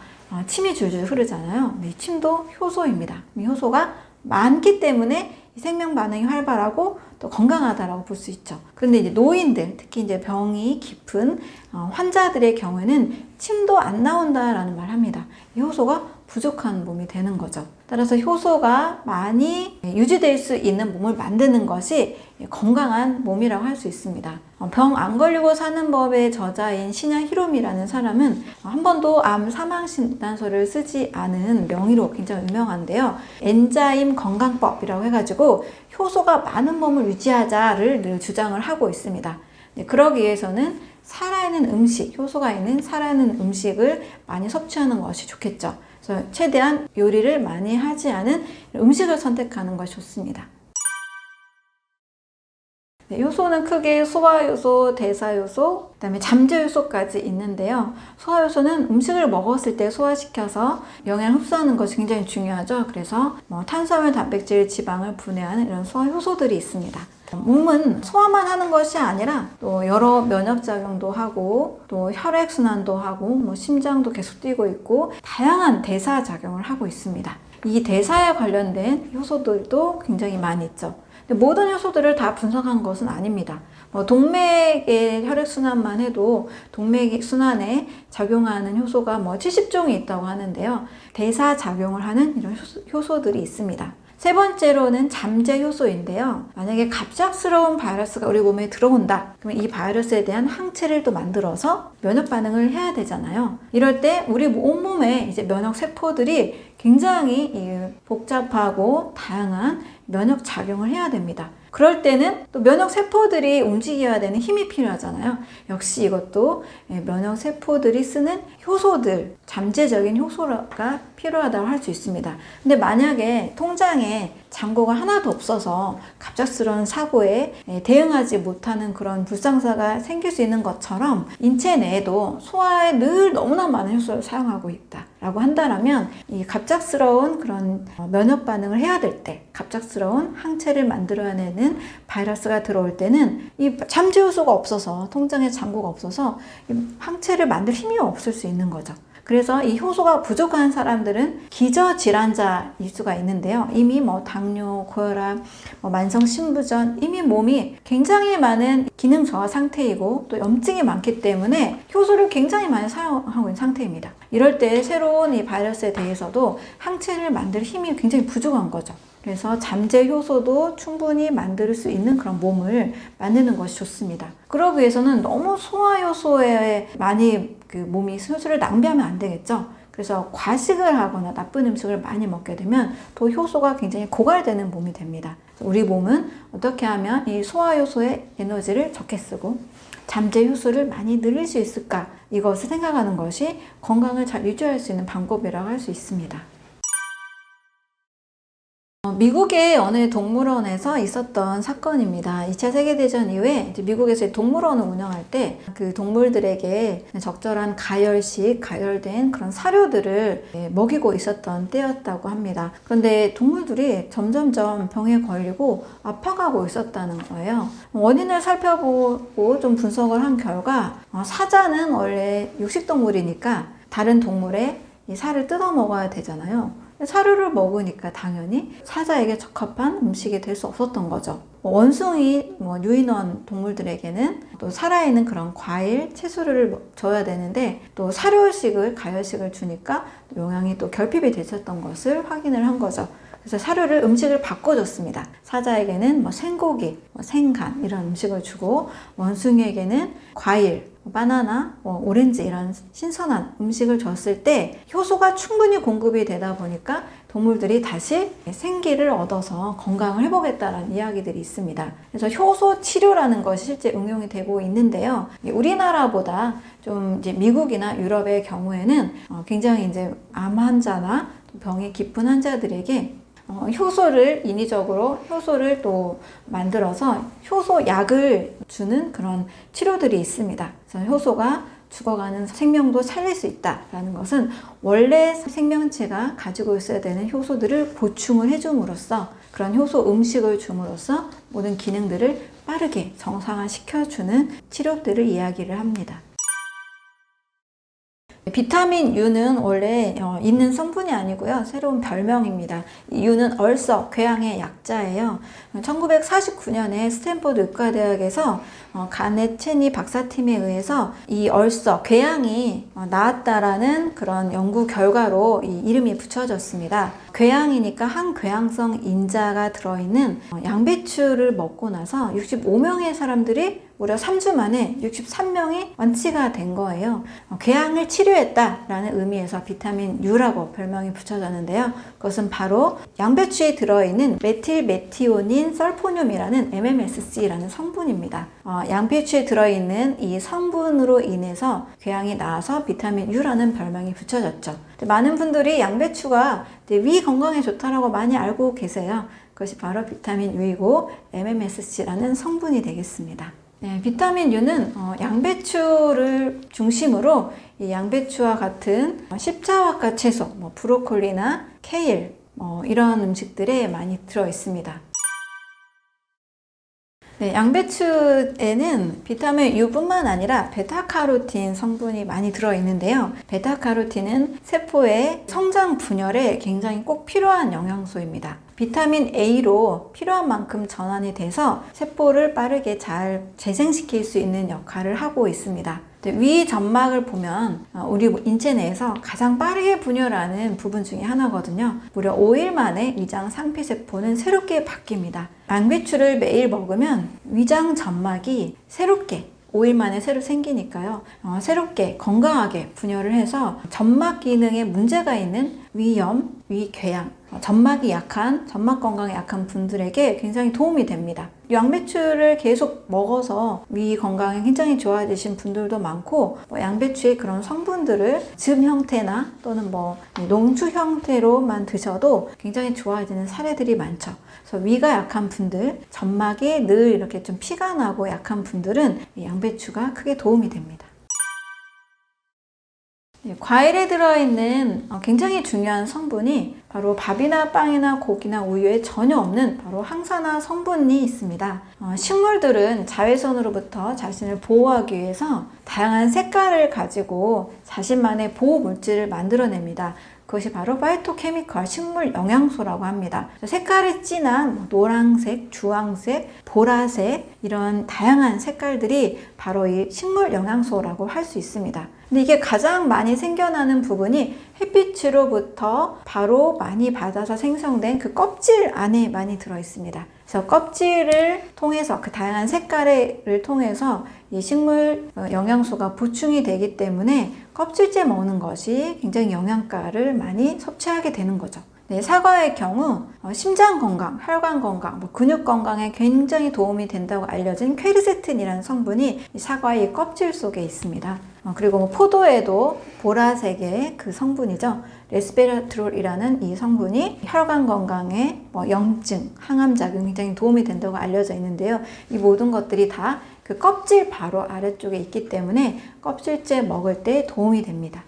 침이 줄줄 흐르잖아요. 이 침도 효소입니다. 이 효소가 많기 때문에 이 생명 반응이 활발하고 또 건강하다라고 볼 수 있죠. 그런데 이제 노인들, 특히 이제 병이 깊은 환자들의 경우에는 침도 안 나온다라는 말을 합니다. 이 효소가 부족한 몸이 되는 거죠. 따라서 효소가 많이 유지될 수 있는 몸을 만드는 것이 건강한 몸이라고 할 수 있습니다. 병 안 걸리고 사는 법의 저자인 시냐 히로미라는 사람은 한 번도 암 사망 진단서를 쓰지 않은 명의로 굉장히 유명한데요. 엔자임 건강법이라고 해가지고 효소가 많은 몸을 유지하자를 늘 주장을 하고 있습니다. 그러기 위해서는 살아있는 음식, 효소가 있는 살아있는 음식을 많이 섭취하는 것이 좋겠죠. 그래서 최대한 요리를 많이 하지 않은 음식을 선택하는 것이 좋습니다. 효소는 크게 소화효소, 대사효소, 그다음에 잠재효소까지 있는데요. 소화효소는 음식을 먹었을 때 소화시켜서 영양을 흡수하는 것이 굉장히 중요하죠. 그래서 탄수화물, 단백질, 지방을 분해하는 이런 소화효소들이 있습니다. 몸은 소화만 하는 것이 아니라 또 여러 면역작용도 하고 또 혈액순환도 하고 심장도 계속 뛰고 있고 다양한 대사작용을 하고 있습니다. 이 대사에 관련된 효소들도 굉장히 많이 있죠. 근데 모든 효소들을 다 분석한 것은 아닙니다. 동맥의 혈액순환만 해도 동맥순환에 작용하는 효소가 70종이 있다고 하는데요. 대사작용을 하는 이런 효소들이 있습니다. 세 번째로는 잠재 효소인데요. 만약에 갑작스러운 바이러스가 우리 몸에 들어온다. 그러면 이 바이러스에 대한 항체를 또 만들어서 면역 반응을 해야 되잖아요. 이럴 때 우리 온몸에 이제 면역 세포들이 굉장히 복잡하고 다양한 면역 작용을 해야 됩니다. 그럴 때는 또 면역 세포들이 움직여야 되는 힘이 필요하잖아요. 역시 이것도 면역 세포들이 쓰는 효소들, 잠재적인 효소가 필요하다고 할 수 있습니다. 근데 만약에 통장에 잔고가 하나도 없어서 갑작스러운 사고에 대응하지 못하는 그런 불상사가 생길 수 있는 것처럼 인체 내에도 소화에 늘 너무나 많은 효소를 사용하고 있다라고 한다면 이 갑작스러운 그런 면역 반응을 해야 될 때, 갑작스러운 항체를 만들어내는 바이러스가 들어올 때는 이 잠재 효소가 없어서, 통장에 잔고가 없어서 항체를 만들 힘이 없을 수 있는 거죠. 그래서 이 효소가 부족한 사람들은 기저질환자일 수가 있는데요. 이미 당뇨, 고혈압, 만성신부전, 이미 몸이 굉장히 많은 기능 저하 상태이고 또 염증이 많기 때문에 효소를 굉장히 많이 사용하고 있는 상태입니다. 이럴 때 새로운 이 바이러스에 대해서도 항체를 만들 힘이 굉장히 부족한 거죠. 그래서 잠재 효소도 충분히 만들 수 있는 그런 몸을 만드는 것이 좋습니다. 그러기 위해서는 너무 소화 효소에 많이 몸이 효소를 낭비하면 안 되겠죠. 그래서 과식을 하거나 나쁜 음식을 많이 먹게 되면 또 효소가 굉장히 고갈되는 몸이 됩니다. 우리 몸은 어떻게 하면 이 소화 효소의 에너지를 적게 쓰고 잠재 효소를 많이 늘릴 수 있을까? 이것을 생각하는 것이 건강을 잘 유지할 수 있는 방법이라고 할 수 있습니다. 미국의 어느 동물원에서 있었던 사건입니다. 2차 세계대전 이후에 이제 미국에서 동물원을 운영할 때 그 동물들에게 적절한 가열된 그런 사료들을 먹이고 있었던 때였다고 합니다. 그런데 동물들이 점점점 병에 걸리고 아파가고 있었다는 거예요. 원인을 살펴보고 좀 분석을 한 결과 사자는 원래 육식동물이니까 다른 동물의 이 살을 뜯어 먹어야 되잖아요. 사료를 먹으니까 당연히 사자에게 적합한 음식이 될 수 없었던 거죠. 원숭이, 유인원 동물들에게는 또 살아있는 그런 과일, 채소를 줘야 되는데 또 가열식을 주니까 영양이 또 결핍이 되셨던 것을 확인을 한 거죠. 그래서 사료를 음식을 바꿔줬습니다. 사자에게는 생고기, 생간 이런 음식을 주고 원숭이에게는 과일, 바나나, 오렌지 이런 신선한 음식을 줬을 때 효소가 충분히 공급이 되다 보니까 동물들이 다시 생기를 얻어서 건강을 회복했다는 이야기들이 있습니다. 그래서 효소 치료라는 것이 실제 응용이 되고 있는데요. 우리나라보다 좀 이제 미국이나 유럽의 경우에는 굉장히 이제 암 환자나 병이 깊은 환자들에게 인위적으로 효소를 또 만들어서 효소약을 주는 그런 치료들이 있습니다. 그래서 효소가 죽어가는 생명도 살릴 수 있다라는 것은 원래 생명체가 가지고 있어야 되는 효소들을 보충을 해줌으로써 그런 효소 음식을 줌으로써 모든 기능들을 빠르게 정상화시켜주는 치료들을 이야기를 합니다. 비타민 U는 원래 있는 성분이 아니고요. 새로운 별명입니다. U는 얼석, 궤양의 약자예요. 1949년에 스탠퍼드 의과대학에서 가넷 체니 박사팀에 의해서 이 얼석, 궤양이 나왔다라는 그런 연구 결과로 이 이름이 붙여졌습니다. 궤양이니까 항궤양성 인자가 들어있는 양배추를 먹고 나서 65명의 사람들이 무려 3주 만에 63명이 완치가 된 거예요. 궤양을 치료했다라는 의미에서 비타민 U라고 별명이 붙여졌는데요. 그것은 바로 양배추에 들어있는 메틸메티오닌 설포늄이라는 MMSC라는 성분입니다. 양배추에 들어있는 이 성분으로 인해서 궤양이 나와서 비타민 U라는 별명이 붙여졌죠. 많은 분들이 양배추가 위 건강에 좋다라고 많이 알고 계세요. 그것이 바로 비타민 U이고 MMSC라는 성분이 되겠습니다. 네, 비타민 U는 양배추를 중심으로 이 양배추와 같은 십자화과 채소, 브로콜리나 케일 이런 음식들에 많이 들어 있습니다. 네, 양배추에는 비타민 U뿐만 아니라 베타카로틴 성분이 많이 들어있는데요. 베타카로틴은 세포의 성장 분열에 굉장히 꼭 필요한 영양소입니다. 비타민 A로 필요한 만큼 전환이 돼서 세포를 빠르게 잘 재생시킬 수 있는 역할을 하고 있습니다. 위 점막을 보면 우리 인체 내에서 가장 빠르게 분열하는 부분 중에 하나거든요. 무려 5일 만에 위장 상피세포는 새롭게 바뀝니다. 양배추를 매일 먹으면 위장 점막이 새롭게 5일 만에 새로 생기니까요. 새롭게 건강하게 분열을 해서 점막 기능에 문제가 있는 위염, 위궤양, 점막이 약한, 점막 건강에 약한 분들에게 굉장히 도움이 됩니다. 양배추를 계속 먹어서 위 건강이 굉장히 좋아지신 분들도 많고, 양배추의 그런 성분들을 즙 형태나 또는 농축 형태로만 드셔도 굉장히 좋아지는 사례들이 많죠. 그래서 위가 약한 분들, 점막이 늘 이렇게 좀 피가 나고 약한 분들은 양배추가 크게 도움이 됩니다. 과일에 들어있는 굉장히 중요한 성분이 바로 밥이나 빵이나 고기나 우유에 전혀 없는 바로 항산화 성분이 있습니다. 식물들은 자외선으로부터 자신을 보호하기 위해서 다양한 색깔을 가지고 자신만의 보호 물질을 만들어냅니다. 그것이 바로 파이토케미컬, 식물 영양소라고 합니다. 색깔이 진한 노란색, 주황색, 보라색 이런 다양한 색깔들이 바로 이 식물 영양소라고 할 수 있습니다. 근데 이게 가장 많이 생겨나는 부분이 햇빛으로부터 바로 많이 받아서 생성된 그 껍질 안에 많이 들어 있습니다. 그래서 껍질을 통해서 그 다양한 색깔을 통해서 이 식물 영양소가 보충이 되기 때문에 껍질째 먹는 것이 굉장히 영양가를 많이 섭취하게 되는 거죠. 네, 사과의 경우 심장 건강, 혈관 건강, 근육 건강에 굉장히 도움이 된다고 알려진 퀘르세틴이라는 성분이 이 사과의 껍질 속에 있습니다. 그리고 포도에도 보라색의 그 성분이죠. 레스베라트롤이라는 이 성분이 혈관 건강에 염증, 항암 작용에 굉장히 도움이 된다고 알려져 있는데요. 이 모든 것들이 다 그 껍질 바로 아래쪽에 있기 때문에 껍질째 먹을 때 도움이 됩니다.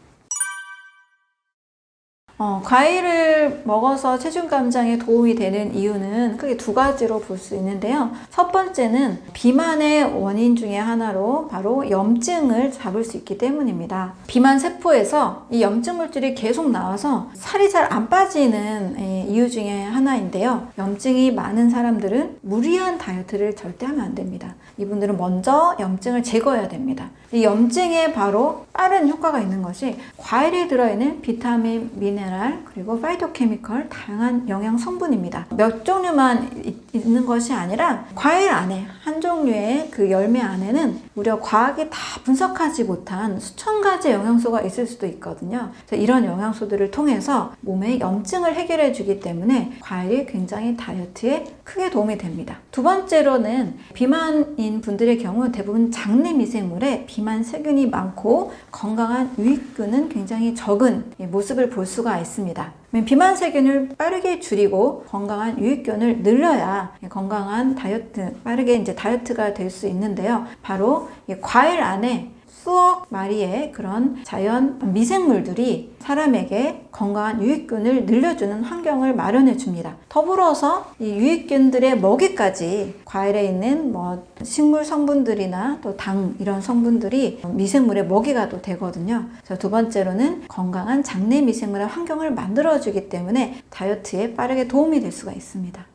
과일을 먹어서 체중 감량에 도움이 되는 이유는 크게 두 가지로 볼 수 있는데요. 첫 번째는 비만의 원인 중에 하나로 바로 염증을 잡을 수 있기 때문입니다. 비만 세포에서 이 염증 물질이 계속 나와서 살이 잘 안 빠지는 이유 중에 하나인데요. 염증이 많은 사람들은 무리한 다이어트를 절대 하면 안 됩니다. 이분들은 먼저 염증을 제거해야 됩니다. 이 염증에 바로 빠른 효과가 있는 것이 과일에 들어있는 비타민, 미네랄, 그리고 파이토케미컬 다양한 영양 성분입니다. 몇 종류만 있는 것이 아니라 과일 안에 한 종류의 그 열매 안에는 무려 과학이 다 분석하지 못한 수천 가지 영양소가 있을 수도 있거든요. 그래서 이런 영양소들을 통해서 몸의 염증을 해결해 주기 때문에 과일이 굉장히 다이어트에 크게 도움이 됩니다. 두 번째로는 비만인 분들의 경우 대부분 장내 미생물에 비만 세균이 많고 건강한 유익균은 굉장히 적은 모습을 볼 수가 있습니다. 비만 세균을 빠르게 줄이고 건강한 유익균을 늘려야 건강한 다이어트, 빠르게 다이어트가 될 수 있는데요. 바로 과일 안에 수억 마리의 그런 자연 미생물들이 사람에게 건강한 유익균을 늘려주는 환경을 마련해 줍니다. 더불어서 이 유익균들의 먹이까지 과일에 있는 식물 성분들이나 또 당 이런 성분들이 미생물의 먹이가 또 되거든요. 그래서 두 번째로는 건강한 장내 미생물의 환경을 만들어 주기 때문에 다이어트에 빠르게 도움이 될 수가 있습니다.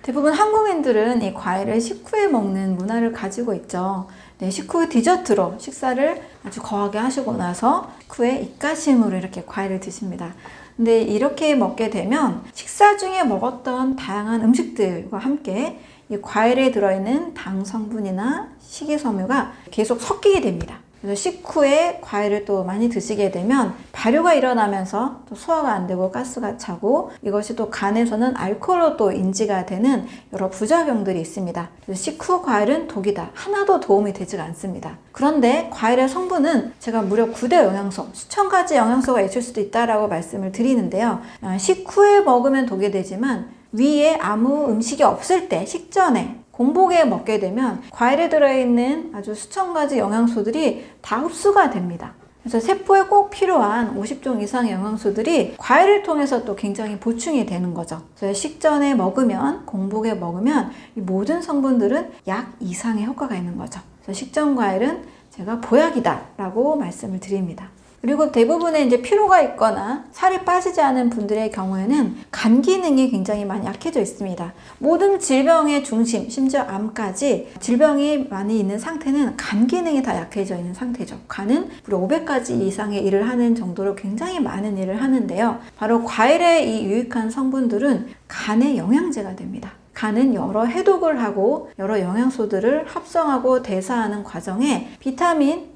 대부분 한국인들은 이 과일을 식후에 먹는 문화를 가지고 있죠. 네, 식후 디저트로 식사를 아주 거하게 하시고 나서 식후에 입가심으로 이렇게 과일을 드십니다. 근데 이렇게 먹게 되면 식사 중에 먹었던 다양한 음식들과 함께 이 과일에 들어있는 당 성분이나 식이섬유가 계속 섞이게 됩니다. 그래서 식후에 과일을 또 많이 드시게 되면 발효가 일어나면서 또 소화가 안 되고 가스가 차고 이것이 또 간에서는 알코올로 또 인지가 되는 여러 부작용들이 있습니다. 그래서 식후 과일은 독이다. 하나도 도움이 되지가 않습니다. 그런데 과일의 성분은 제가 무려 9대 영양소, 수천 가지 영양소가 있을 수도 있다라고 말씀을 드리는데요. 식후에 먹으면 독이 되지만 위에 아무 음식이 없을 때 식전에 공복에 먹게 되면 과일에 들어있는 아주 수천 가지 영양소들이 다 흡수가 됩니다. 그래서 세포에 꼭 필요한 50종 이상의 영양소들이 과일을 통해서 또 굉장히 보충이 되는 거죠. 그래서 식전에 먹으면, 공복에 먹으면 이 모든 성분들은 약 이상의 효과가 있는 거죠. 그래서 식전 과일은 제가 보약이다라고 말씀을 드립니다. 그리고 대부분의 이제 피로가 있거나 살이 빠지지 않은 분들의 경우에는 간 기능이 굉장히 많이 약해져 있습니다. 모든 질병의 중심, 심지어 암까지 질병이 많이 있는 상태는 간 기능이 다 약해져 있는 상태죠. 간은 무려 500가지 이상의 일을 하는 정도로 굉장히 많은 일을 하는데요. 바로 과일의 이 유익한 성분들은 간의 영양제가 됩니다. 간은 여러 해독을 하고 여러 영양소들을 합성하고 대사하는 과정에 비타민,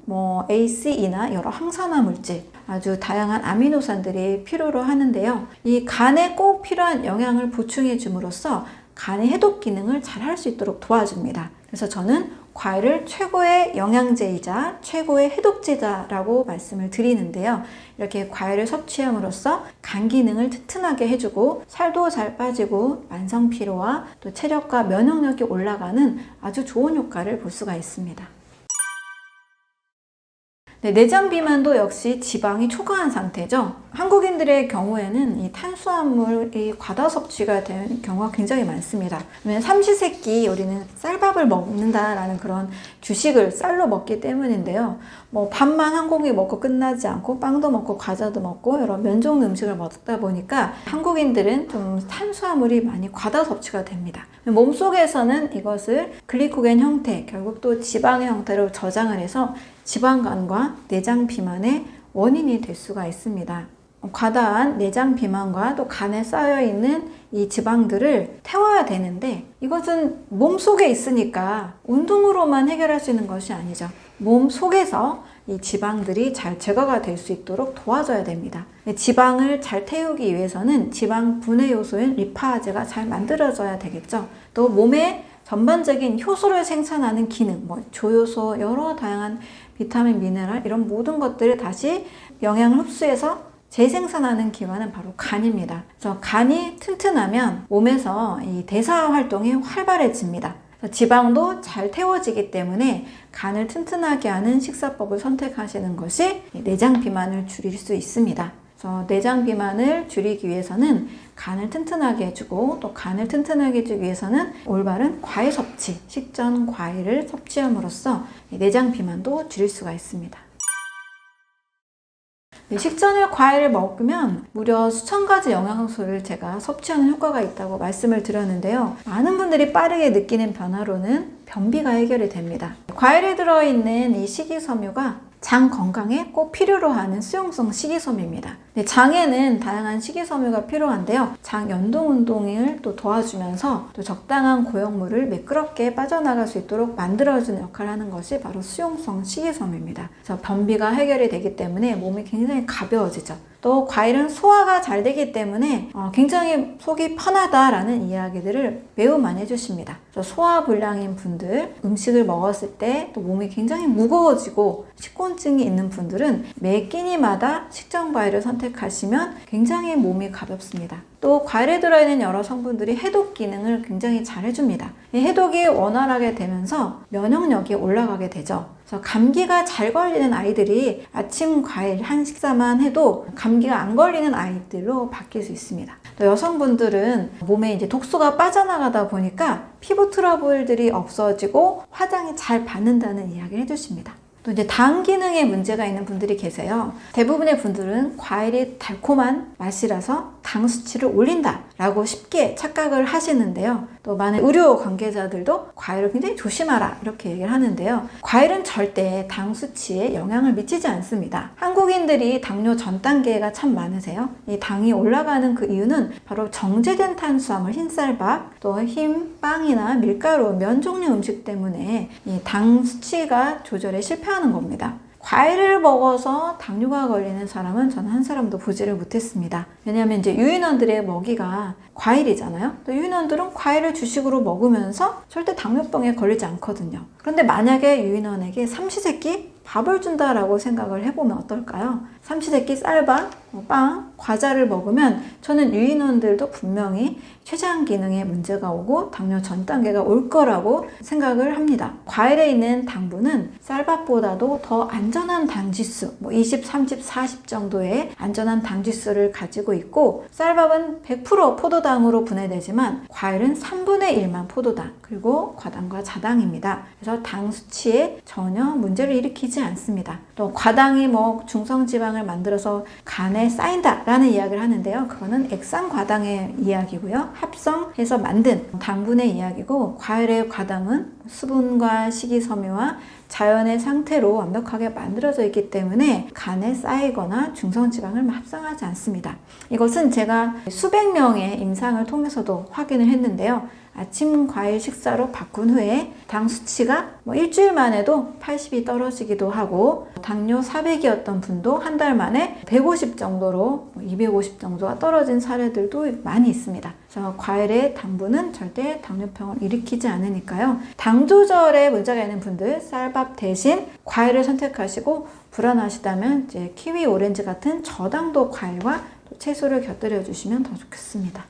A, C, E나 여러 항산화 물질, 아주 다양한 아미노산들이 필요로 하는데요. 이 간에 꼭 필요한 영양을 보충해 줌으로써 간의 해독 기능을 잘 할 수 있도록 도와줍니다. 그래서 저는 과일을 최고의 영양제이자 최고의 해독제다라고 말씀을 드리는데요. 이렇게 과일을 섭취함으로써 간 기능을 튼튼하게 해주고 살도 잘 빠지고 만성 피로와 또 체력과 면역력이 올라가는 아주 좋은 효과를 볼 수가 있습니다. 네, 내장 비만도 역시 지방이 초과한 상태죠. 한국인들의 경우에는 이 탄수화물이 과다 섭취가 되는 경우가 굉장히 많습니다. 왜냐면 삼시세끼 우리는 쌀밥을 먹는다라는 그런 주식을 쌀로 먹기 때문인데요. 밥만 한 공기 먹고 끝나지 않고 빵도 먹고 과자도 먹고 여러 면 좋은 음식을 먹다 보니까 한국인들은 좀 탄수화물이 많이 과다 섭취가 됩니다. 몸속에서는 이것을 글리코겐 형태, 결국 또 지방의 형태로 저장을 해서 지방간과 내장 비만의 원인이 될 수가 있습니다. 과다한 내장 비만과 또 간에 쌓여있는 이 지방들을 태워야 되는데 이것은 몸속에 있으니까 운동으로만 해결할 수 있는 것이 아니죠. 몸 속에서 이 지방들이 잘 제거가 될 수 있도록 도와줘야 됩니다. 지방을 잘 태우기 위해서는 지방 분해 요소인 리파제가 잘 만들어져야 되겠죠. 또 몸의 전반적인 효소를 생산하는 기능, 조효소, 여러 다양한 비타민, 미네랄 이런 모든 것들을 다시 영양을 흡수해서 재생산하는 기관은 바로 간입니다. 그래서 간이 튼튼하면 몸에서 이 대사 활동이 활발해집니다. 지방도 잘 태워지기 때문에 간을 튼튼하게 하는 식사법을 선택하시는 것이 내장 비만을 줄일 수 있습니다. 그래서 내장 비만을 줄이기 위해서는 간을 튼튼하게 해주고 또 간을 튼튼하게 해주기 위해서는 올바른 과일 섭취, 식전 과일을 섭취함으로써 내장 비만도 줄일 수가 있습니다. 식전에 과일을 먹으면 무려 수천 가지 영양소를 제가 섭취하는 효과가 있다고 말씀을 드렸는데요. 많은 분들이 빠르게 느끼는 변화로는 변비가 해결이 됩니다. 과일에 들어있는 이 식이섬유가 장 건강에 꼭 필요로 하는 수용성 식이섬유입니다. 장에는 다양한 식이섬유가 필요한데요. 장 연동 운동을 또 도와주면서 또 적당한 고용물을 매끄럽게 빠져나갈 수 있도록 만들어주는 역할을 하는 것이 바로 수용성 식이섬유입니다. 그래서 변비가 해결이 되기 때문에 몸이 굉장히 가벼워지죠. 또 과일은 소화가 잘 되기 때문에 굉장히 속이 편하다라는 이야기들을 매우 많이 해주십니다. 그래서 소화 불량인 분들, 음식을 먹었을 때 또 몸이 굉장히 무거워지고 식곤증이 있는 분들은 매 끼니마다 식전 과일을 선택하시면 굉장히 몸이 가볍습니다. 또 과일에 들어있는 여러 성분들이 해독 기능을 굉장히 잘 해줍니다. 이 해독이 원활하게 되면서 면역력이 올라가게 되죠. 그래서 감기가 잘 걸리는 아이들이 아침 과일 한 식사만 해도 감기가 안 걸리는 아이들로 바뀔 수 있습니다. 또 여성분들은 몸에 이제 독소가 빠져나가다 보니까 피부 트러블들이 없어지고 화장이 잘 받는다는 이야기를 해주십니다. 또 이제 당 기능에 문제가 있는 분들이 계세요. 대부분의 분들은 과일이 달콤한 맛이라서 당 수치를 올린다 라고 쉽게 착각을 하시는데요. 또 많은 의료 관계자들도 과일을 굉장히 조심하라 이렇게 얘기를 하는데요. 과일은 절대 당 수치에 영향을 미치지 않습니다. 한국인들이 당뇨 전 단계가 참 많으세요. 이 당이 올라가는 그 이유는 바로 정제된 탄수화물, 흰쌀밥, 또 흰 빵이나 밀가루, 면 종류 음식 때문에 이 당 수치가 조절에 실패하는 겁니다. 과일을 먹어서 당뇨가 걸리는 사람은 저는 한 사람도 보지를 못했습니다. 왜냐하면 이제 유인원들의 먹이가 과일이잖아요. 또 유인원들은 과일을 주식으로 먹으면서 절대 당뇨병에 걸리지 않거든요. 그런데 만약에 유인원에게 삼시세끼 밥을 준다라고 생각을 해보면 어떨까요? 삼시세끼 쌀밥, 빵, 과자를 먹으면 저는 유인원들도 분명히 췌장 기능에 문제가 오고 당뇨 전 단계가 올 거라고 생각을 합니다. 과일에 있는 당분은 쌀밥보다도 더 안전한 당지수, 20, 30, 40 정도의 안전한 당지수를 가지고 있고, 쌀밥은 100% 포도당으로 분해되지만 과일은 3분의 1만 포도당, 그리고 과당과 자당입니다. 그래서 당 수치에 전혀 문제를 일으키지 않습니다. 또 과당이 중성지방을 만들어서 간에 쌓인다라는 이야기를 하는데요. 그거는 액상과당의 이야기고요. 합성해서 만든 당분의 이야기고, 과일의 과당은 수분과 식이섬유와 자연의 상태로 완벽하게 만들어져 있기 때문에 간에 쌓이거나 중성지방을 합성하지 않습니다. 이것은 제가 수백 명의 임상을 통해서도 확인을 했는데요. 아침 과일 식사로 바꾼 후에 당 수치가 일주일 만에도 80이 떨어지기도 하고, 당뇨 400이었던 분도 한 달 만에 150 정도로 250 정도가 떨어진 사례들도 많이 있습니다. 그래서 과일의 당분은 절대 당뇨병을 일으키지 않으니까요. 당 조절에 문제가 있는 분들 쌀밥 대신 과일을 선택하시고, 불안하시다면 이제 키위, 오렌지 같은 저당도 과일과 또 채소를 곁들여 주시면 더 좋겠습니다.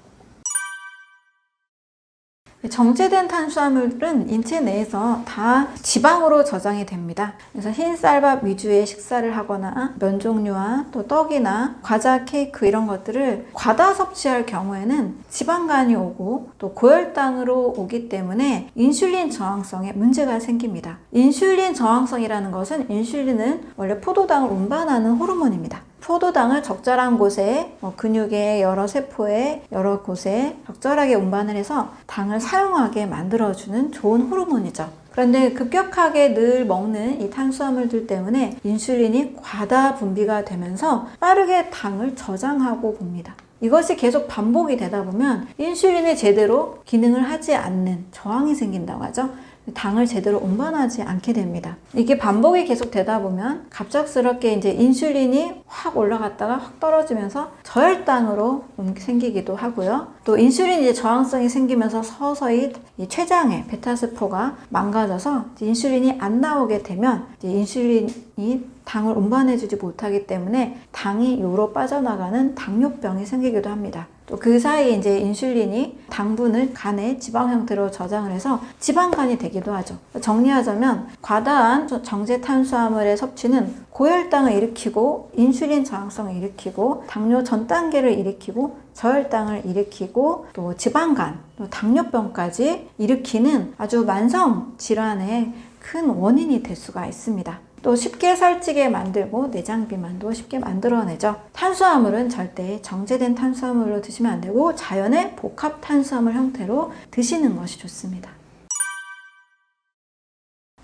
정제된 탄수화물은 인체 내에서 다 지방으로 저장이 됩니다. 그래서 흰 쌀밥 위주의 식사를 하거나 면 종류와 또 떡이나 과자, 케이크 이런 것들을 과다 섭취할 경우에는 지방간이 오고 또 고혈당으로 오기 때문에 인슐린 저항성에 문제가 생깁니다. 인슐린 저항성이라는 것은, 인슐린은 원래 포도당을 운반하는 호르몬입니다. 포도당을 적절한 곳에 근육의 여러 세포에 여러 곳에 적절하게 운반을 해서 당을 사용하게 만들어주는 좋은 호르몬이죠. 그런데 급격하게 늘 먹는 이 탄수화물들 때문에 인슐린이 과다 분비가 되면서 빠르게 당을 저장하고 봅니다. 이것이 계속 반복이 되다 보면 인슐린이 제대로 기능을 하지 않는 저항이 생긴다고 하죠. 당을 제대로 운반하지 않게 됩니다. 이게 반복이 계속 되다 보면 갑작스럽게 이제 인슐린이 확 올라갔다가 확 떨어지면서 저혈당으로 생기기도 하고요. 또 인슐린 이제 저항성이 생기면서 서서히 이 췌장의 베타세포가 망가져서 인슐린이 안 나오게 되면 이제 인슐린이 당을 운반해주지 못하기 때문에 당이 요로 빠져나가는 당뇨병이 생기기도 합니다. 또 그 사이에 이제 인슐린이 당분을 간에 지방 형태로 저장을 해서 지방간이 되기도 하죠. 정리하자면 과다한 정제 탄수화물의 섭취는 고혈당을 일으키고 인슐린 저항성을 일으키고 당뇨 전 단계를 일으키고 저혈당을 일으키고 또 지방간, 또 당뇨병까지 일으키는 아주 만성 질환의 큰 원인이 될 수가 있습니다. 또 쉽게 살찌게 만들고 내장 비만도 쉽게 만들어내죠. 탄수화물은 절대 정제된 탄수화물로 드시면 안 되고 자연의 복합 탄수화물 형태로 드시는 것이 좋습니다.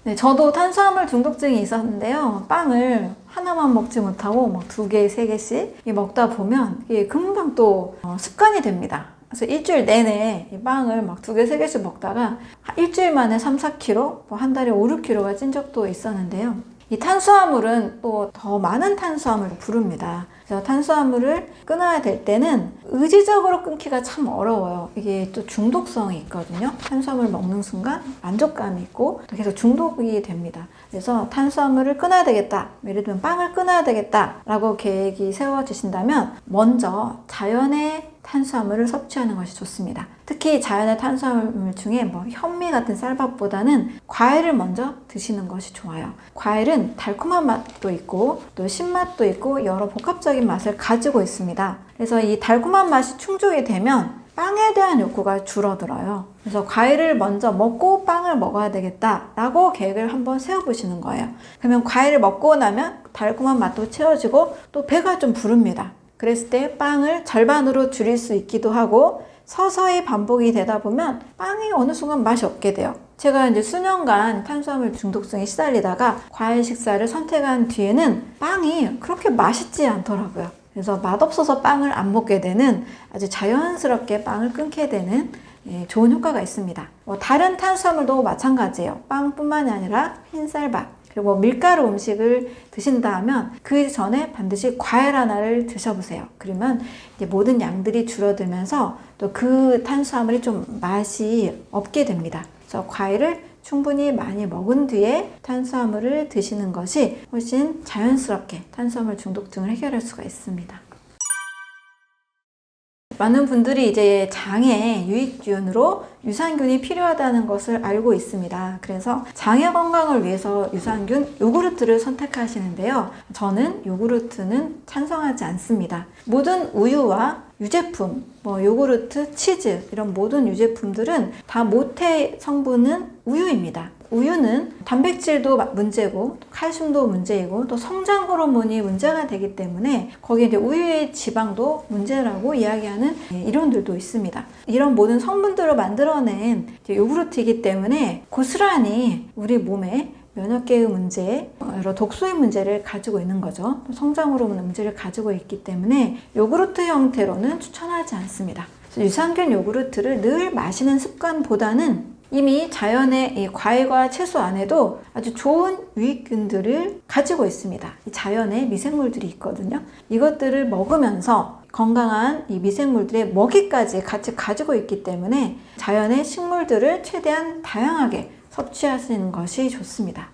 네, 저도 탄수화물 중독증이 있었는데요. 빵을 하나만 먹지 못하고 막 2개, 3개씩 먹다 보면 이게 금방 또 습관이 됩니다. 그래서 일주일 내내 이 빵을 막 2개, 3개씩 먹다가 일주일 만에 3, 4kg, 한 달에 5, 6kg가 찐 적도 있었는데요. 이 탄수화물은 또 더 많은 탄수화물을 부릅니다. 그래서 탄수화물을 끊어야 될 때는 의지적으로 끊기가 참 어려워요. 이게 또 중독성이 있거든요. 탄수화물 먹는 순간 만족감이 있고 또 계속 중독이 됩니다. 그래서 탄수화물을 끊어야 되겠다, 예를 들면 빵을 끊어야 되겠다 라고 계획이 세워지신다면 먼저 자연의 탄수화물을 섭취하는 것이 좋습니다. 특히 자연의 탄수화물 중에 현미 같은 쌀밥보다는 과일을 먼저 드시는 것이 좋아요. 과일은 달콤한 맛도 있고 또 신맛도 있고 여러 복합적인 맛을 가지고 있습니다. 그래서 이 달콤한 맛이 충족이 되면 빵에 대한 욕구가 줄어들어요. 그래서 과일을 먼저 먹고 빵을 먹어야 되겠다라고 계획을 한번 세워보시는 거예요. 그러면 과일을 먹고 나면 달콤한 맛도 채워지고 또 배가 좀 부릅니다. 그랬을 때 빵을 절반으로 줄일 수 있기도 하고 서서히 반복이 되다 보면 빵이 어느 순간 맛이 없게 돼요. 제가 이제 수년간 탄수화물 중독성에 시달리다가 과일 식사를 선택한 뒤에는 빵이 그렇게 맛있지 않더라고요. 그래서 맛없어서 빵을 안 먹게 되는, 아주 자연스럽게 빵을 끊게 되는 좋은 효과가 있습니다. 다른 탄수화물도 마찬가지예요. 빵뿐만이 아니라 흰쌀밥, 그리고 밀가루 음식을 드신다 하면 그 전에 반드시 과일 하나를 드셔보세요. 그러면 이제 모든 양들이 줄어들면서 또 그 탄수화물이 좀 맛이 없게 됩니다. 그래서 과일을 충분히 많이 먹은 뒤에 탄수화물을 드시는 것이 훨씬 자연스럽게 탄수화물 중독증을 해결할 수가 있습니다. 많은 분들이 이제 장의 유익균으로 유산균이 필요하다는 것을 알고 있습니다. 그래서 장의 건강을 위해서 유산균 요구르트를 선택하시는데요. 저는 요구르트는 찬성하지 않습니다. 모든 우유와 유제품, 요구르트, 치즈 이런 모든 유제품들은 다 모태 성분은 우유입니다. 우유는 단백질도 문제고 칼슘도 문제이고 또 성장 호르몬이 문제가 되기 때문에 거기에 이제 우유의 지방도 문제라고 이야기하는 이론들도 있습니다. 이런 모든 성분들을 만들어낸 요구르트이기 때문에 고스란히 우리 몸에 면역계의 문제, 여러 독소의 문제를 가지고 있는 거죠. 성장 호르몬 문제를 가지고 있기 때문에 요구르트 형태로는 추천하지 않습니다. 유산균 요구르트를 늘 마시는 습관보다는 이미 자연의 이 과일과 채소 안에도 아주 좋은 유익균들을 가지고 있습니다. 이 자연의 미생물들이 있거든요. 이것들을 먹으면서 건강한 이 미생물들의 먹이까지 같이 가지고 있기 때문에 자연의 식물들을 최대한 다양하게 섭취하시는 것이 좋습니다.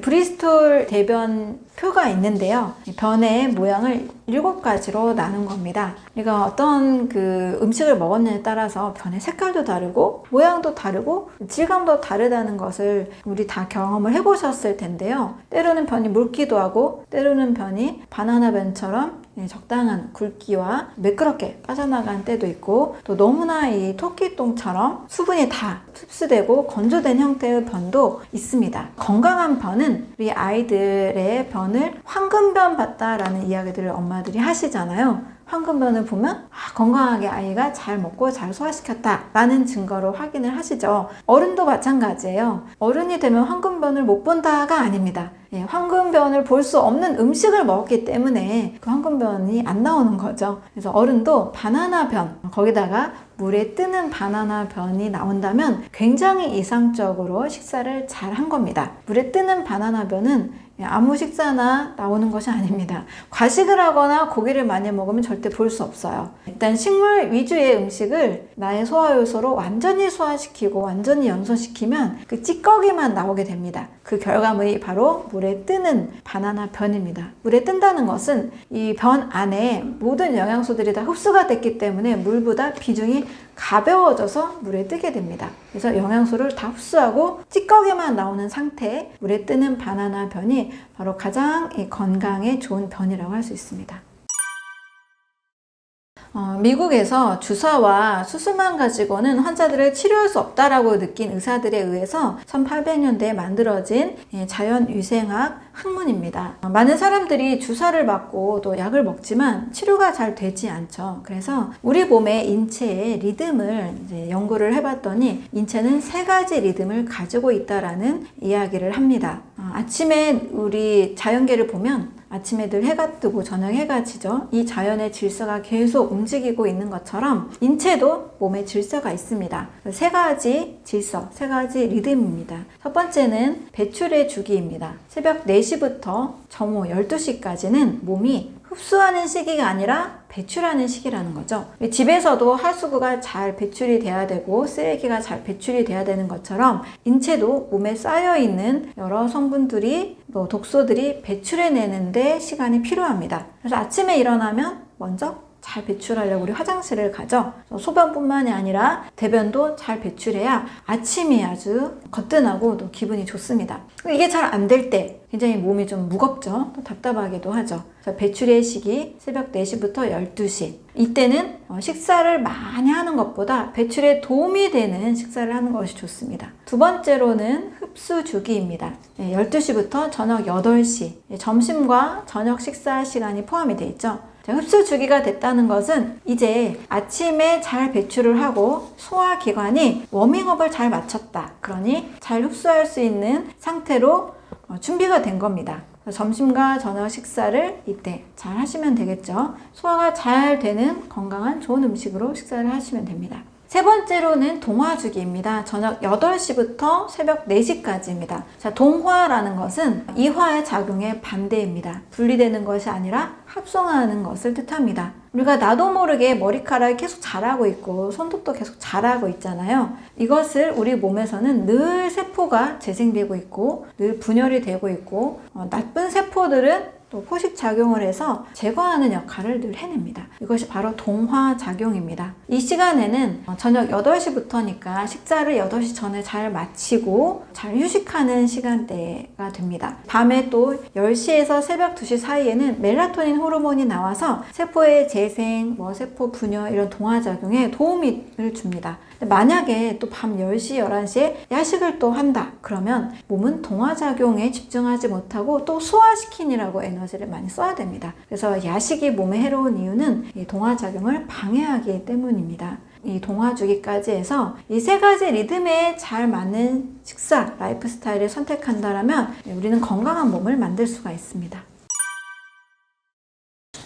브리스톨 대변표가 있는데요. 변의 모양을 7가지로 나눈 겁니다. 우리가 어떤 그 음식을 먹었느냐에 따라서 변의 색깔도 다르고 모양도 다르고 질감도 다르다는 것을 우리 다 경험을 해보셨을 텐데요. 때로는 변이 묽기도 하고 때로는 변이 바나나 변처럼 적당한 굵기와 매끄럽게 빠져나간 때도 있고 또 너무나 이 토끼똥처럼 수분이 다 흡수되고 건조된 형태의 변도 있습니다. 건강한 변은 우리 아이들의 변을 황금변 봤다라는 이야기들을 엄마들이 하시잖아요. 황금변을 보면 건강하게 아이가 잘 먹고 잘 소화시켰다 라는 증거로 확인을 하시죠. 어른도 마찬가지예요. 어른이 되면 황금변을 못 본다가 아닙니다. 황금변을 볼 수 없는 음식을 먹었기 때문에 그 황금변이 안 나오는 거죠. 그래서 어른도 바나나 변, 거기다가 물에 뜨는 바나나 변이 나온다면 굉장히 이상적으로 식사를 잘 한 겁니다. 물에 뜨는 바나나 변은 아무 식사나 나오는 것이 아닙니다. 과식을 하거나 고기를 많이 먹으면 절대 볼 수 없어요. 일단 식물 위주의 음식을 나의 소화 요소로 완전히 소화시키고 완전히 연소시키면 그 찌꺼기만 나오게 됩니다. 그 결과물이 바로 물에 뜨는 바나나 변입니다. 물에 뜬다는 것은 이 변 안에 모든 영양소들이 다 흡수가 됐기 때문에 물보다 비중이 가벼워져서 물에 뜨게 됩니다. 그래서 영양소를 다 흡수하고 찌꺼기만 나오는 상태에 물에 뜨는 바나나 변이 바로 가장 건강에 좋은 변이라고 할 수 있습니다. 미국에서 주사와 수술만 가지고는 환자들을 치료할 수 없다라고 느낀 의사들에 의해서 1800년대에 만들어진 자연위생학 학문입니다. 많은 사람들이 주사를 맞고 또 약을 먹지만 치료가 잘 되지 않죠. 그래서 우리 몸의 인체의 리듬을 이제 연구를 해봤더니 인체는 3가지 리듬을 가지고 있다라는 이야기를 합니다. 아침에 우리 자연계를 보면 아침에 늘 해가 뜨고 저녁 해가 지죠. 이 자연의 질서가 계속 움직이고 있는 것처럼 인체도 몸의 질서가 있습니다. 3가지 질서, 3가지 리듬입니다. 첫 번째는 배출의 주기입니다. 새벽 4시부터 정오 12시까지는 몸이 흡수하는 시기가 아니라 배출하는 시기라는 거죠. 집에서도 하수구가 잘 배출이 돼야 되고 쓰레기가 잘 배출이 돼야 되는 것처럼 인체도 몸에 쌓여있는 여러 성분들이 독소들이 배출해내는데 시간이 필요합니다. 그래서 아침에 일어나면 먼저 잘 배출하려고 우리 화장실을 가죠. 소변뿐만이 아니라 대변도 잘 배출해야 아침이 아주 거뜬하고 또 기분이 좋습니다. 이게 잘 안 될 때 굉장히 몸이 좀 무겁죠. 또 답답하기도 하죠. 그래서 배출의 시기 새벽 4시부터 12시. 이때는 식사를 많이 하는 것보다 배출에 도움이 되는 식사를 하는 것이 좋습니다. 두 번째로는 흡수 주기입니다. 12시부터 저녁 8시. 점심과 저녁 식사 시간이 포함이 되어 있죠. 흡수 주기가 됐다는 것은 이제 아침에 잘 배출을 하고 소화기관이 워밍업을 잘 마쳤다. 그러니 잘 흡수할 수 있는 상태로 준비가 된 겁니다. 점심과 저녁 식사를 이때 잘 하시면 되겠죠. 소화가 잘 되는 건강한 좋은 음식으로 식사를 하시면 됩니다. 세 번째로는 동화주기입니다. 저녁 8시부터 새벽 4시까지입니다. 자, 동화라는 것은 이화의 작용의 반대입니다. 분리되는 것이 아니라 합성하는 것을 뜻합니다. 우리가 나도 모르게 머리카락이 계속 자라고 있고 손톱도 계속 자라고 있잖아요. 이것을 우리 몸에서는 늘 세포가 재생되고 있고 늘 분열이 되고 있고 나쁜 세포들은 또 포식작용을 해서 제거하는 역할을 늘 해냅니다. 이것이 바로 동화작용입니다. 이 시간에는 저녁 8시부터니까 식사를 8시 전에 잘 마치고 잘 휴식하는 시간대가 됩니다. 밤에 또 10시에서 새벽 2시 사이에는 멜라토닌 호르몬이 나와서 세포의 재생, 세포 분열 이런 동화작용에 도움을 줍니다. 만약에 또 밤 10시, 11시에 야식을 또 한다. 그러면 몸은 동화작용에 집중하지 못하고 또 소화시키느라고 에너지를 많이 써야 됩니다. 그래서 야식이 몸에 해로운 이유는 이 동화작용을 방해하기 때문입니다. 이 동화주기까지 해서 이 세 가지 리듬에 잘 맞는 식사, 라이프 스타일을 선택한다면 우리는 건강한 몸을 만들 수가 있습니다.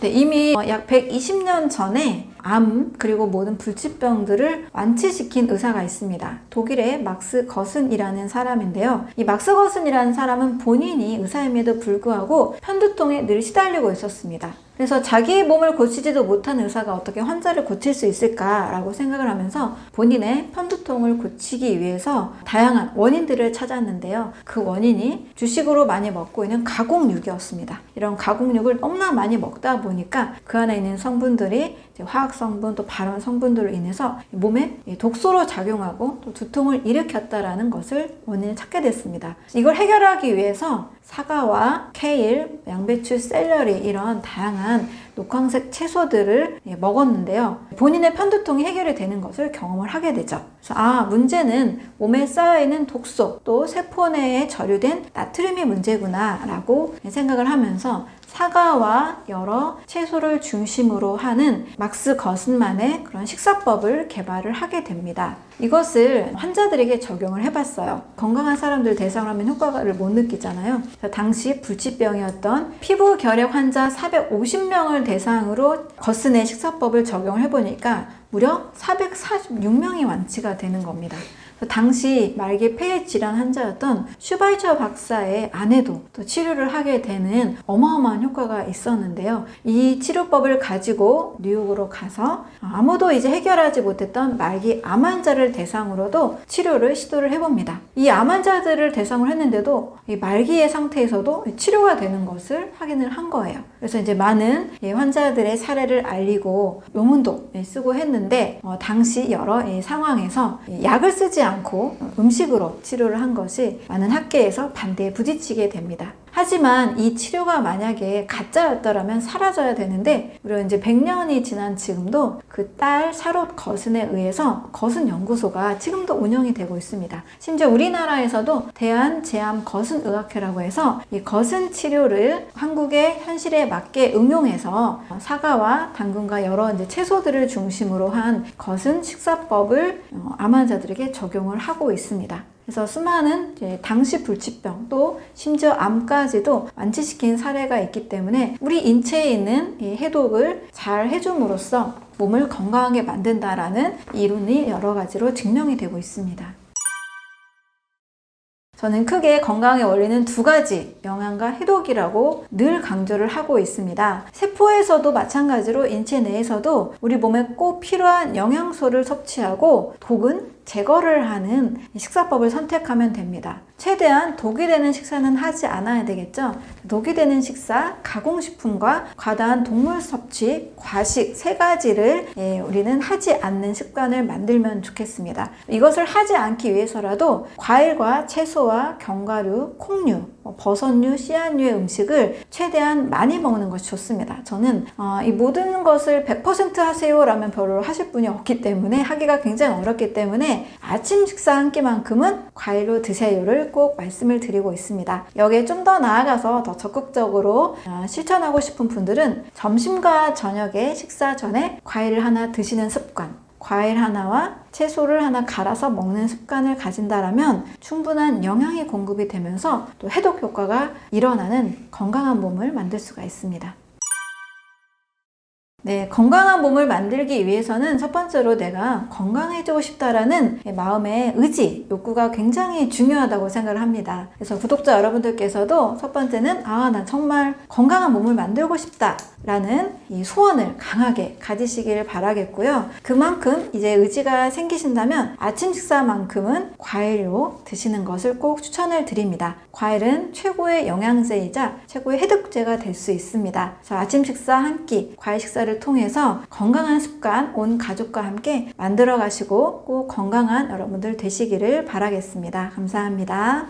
네, 이미 약 120년 전에 암 그리고 모든 불치병들을 완치시킨 의사가 있습니다. 독일의 막스 거슨이라는 사람인데요. 이 막스 거슨이라는 사람은 본인이 의사임에도 불구하고 편두통에 늘 시달리고 있었습니다. 그래서 자기의 몸을 고치지도 못한 의사가 어떻게 환자를 고칠 수 있을까라고 생각을 하면서 본인의 편두통을 고치기 위해서 다양한 원인들을 찾았는데요. 그 원인이 주식으로 많이 먹고 있는 가공육이었습니다. 이런 가공육을 너무나 많이 먹다 보니까 그 안에 있는 성분들이 화학 성분 또 발원 성분들로 인해서 몸에 독소로 작용하고 또 두통을 일으켰다라는 것을 원인을 찾게 됐습니다. 이걸 해결하기 위해서 사과와 케일, 양배추, 샐러리 이런 다양한 녹황색 채소들을 먹었는데요. 본인의 편두통이 해결이 되는 것을 경험을 하게 되죠. 그래서 문제는 몸에 쌓여있는 독소 또 세포 내에 저류된 나트륨이 문제구나 라고 생각을 하면서 사과와 여러 채소를 중심으로 하는 막스 거슨만의 그런 식사법을 개발을 하게 됩니다. 이것을 환자들에게 적용을 해봤어요. 건강한 사람들 대상으로 하면 효과를 못 느끼잖아요. 당시 불치병이었던 피부 결핵 환자 450명을 대상으로 거슨의 식사법을 적용을 해보니까 무려 446명이 완치가 되는 겁니다. 당시 말기 폐해 질환 환자였던 슈바이처 박사의 아내도 또 치료를 하게 되는 어마어마한 효과가 있었는데요. 이 치료법을 가지고 뉴욕으로 가서 아무도 이제 해결하지 못했던 말기 암 환자를 대상으로도 치료를 시도를 해봅니다. 이 암 환자들을 대상으로 했는데도 이 말기의 상태에서도 치료가 되는 것을 확인을 한 거예요. 그래서 이제 많은 환자들의 사례를 알리고 논문도 쓰고 했는데 당시 여러 상황에서 약을 쓰지 않고 음식으로 치료를 한 것이 많은 학계에서 반대에 부딪히게 됩니다. 하지만 이 치료가 만약에 가짜였더라면 사라져야 되는데 무려 이제 100년이 지난 지금도 그 딸 샤롯 거슨에 의해서 거슨 연구소가 지금도 운영이 되고 있습니다. 심지어 우리나라에서도 대한제암거슨의학회라고 해서 이 거슨 치료를 한국의 현실에 맞게 응용해서 사과와 당근과 여러 이제 채소들을 중심으로 한 거슨 식사법을 암 환자들에게 적용을 하고 있습니다. 그래서 수많은 당시 불치병 또 심지어 암까지도 완치시킨 사례가 있기 때문에 우리 인체에 있는 이 해독을 잘 해줌으로써 몸을 건강하게 만든다라는 이론이 여러 가지로 증명이 되고 있습니다. 저는 크게 건강의 원리는 두 가지, 영양과 해독이라고 늘 강조를 하고 있습니다. 세포에서도 마찬가지로 인체 내에서도 우리 몸에 꼭 필요한 영양소를 섭취하고 독은 제거를 하는 식사법을 선택하면 됩니다. 최대한 독이 되는 식사는 하지 않아야 되겠죠. 독이 되는 식사, 가공식품과 과다한 동물 섭취, 과식 세 가지를 우리는 하지 않는 습관을 만들면 좋겠습니다. 이것을 하지 않기 위해서라도 과일과 채소와 견과류, 콩류, 버섯류, 씨앗류의 음식을 최대한 많이 먹는 것이 좋습니다. 저는 이 모든 것을 100% 하세요 라면 별로 하실 분이 없기 때문에 하기가 굉장히 어렵기 때문에 아침 식사 한 끼만큼은 과일로 드세요를 꼭 말씀을 드리고 있습니다. 여기에 좀 더 나아가서 더 적극적으로 실천하고 싶은 분들은 점심과 저녁에 식사 전에 과일을 하나 드시는 습관, 과일 하나와 채소를 하나 갈아서 먹는 습관을 가진다라면 충분한 영양이 공급이 되면서 또 해독 효과가 일어나는 건강한 몸을 만들 수가 있습니다. 네, 건강한 몸을 만들기 위해서는 첫 번째로 내가 건강해지고 싶다라는 마음의 의지, 욕구가 굉장히 중요하다고 생각을 합니다. 그래서 구독자 여러분들께서도 첫 번째는 나 정말 건강한 몸을 만들고 싶다라는 이 소원을 강하게 가지시길 바라겠고요. 그만큼 이제 의지가 생기신다면 아침 식사만큼은 과일로 드시는 것을 꼭 추천을 드립니다. 과일은 최고의 영양제이자 최고의 해독제가 될 수 있습니다. 그래서 아침 식사 한 끼, 과일 식사를 통해서 건강한 습관 온 가족과 함께 만들어 가시고 꼭 건강한 여러분들 되시기를 바라겠습니다. 감사합니다.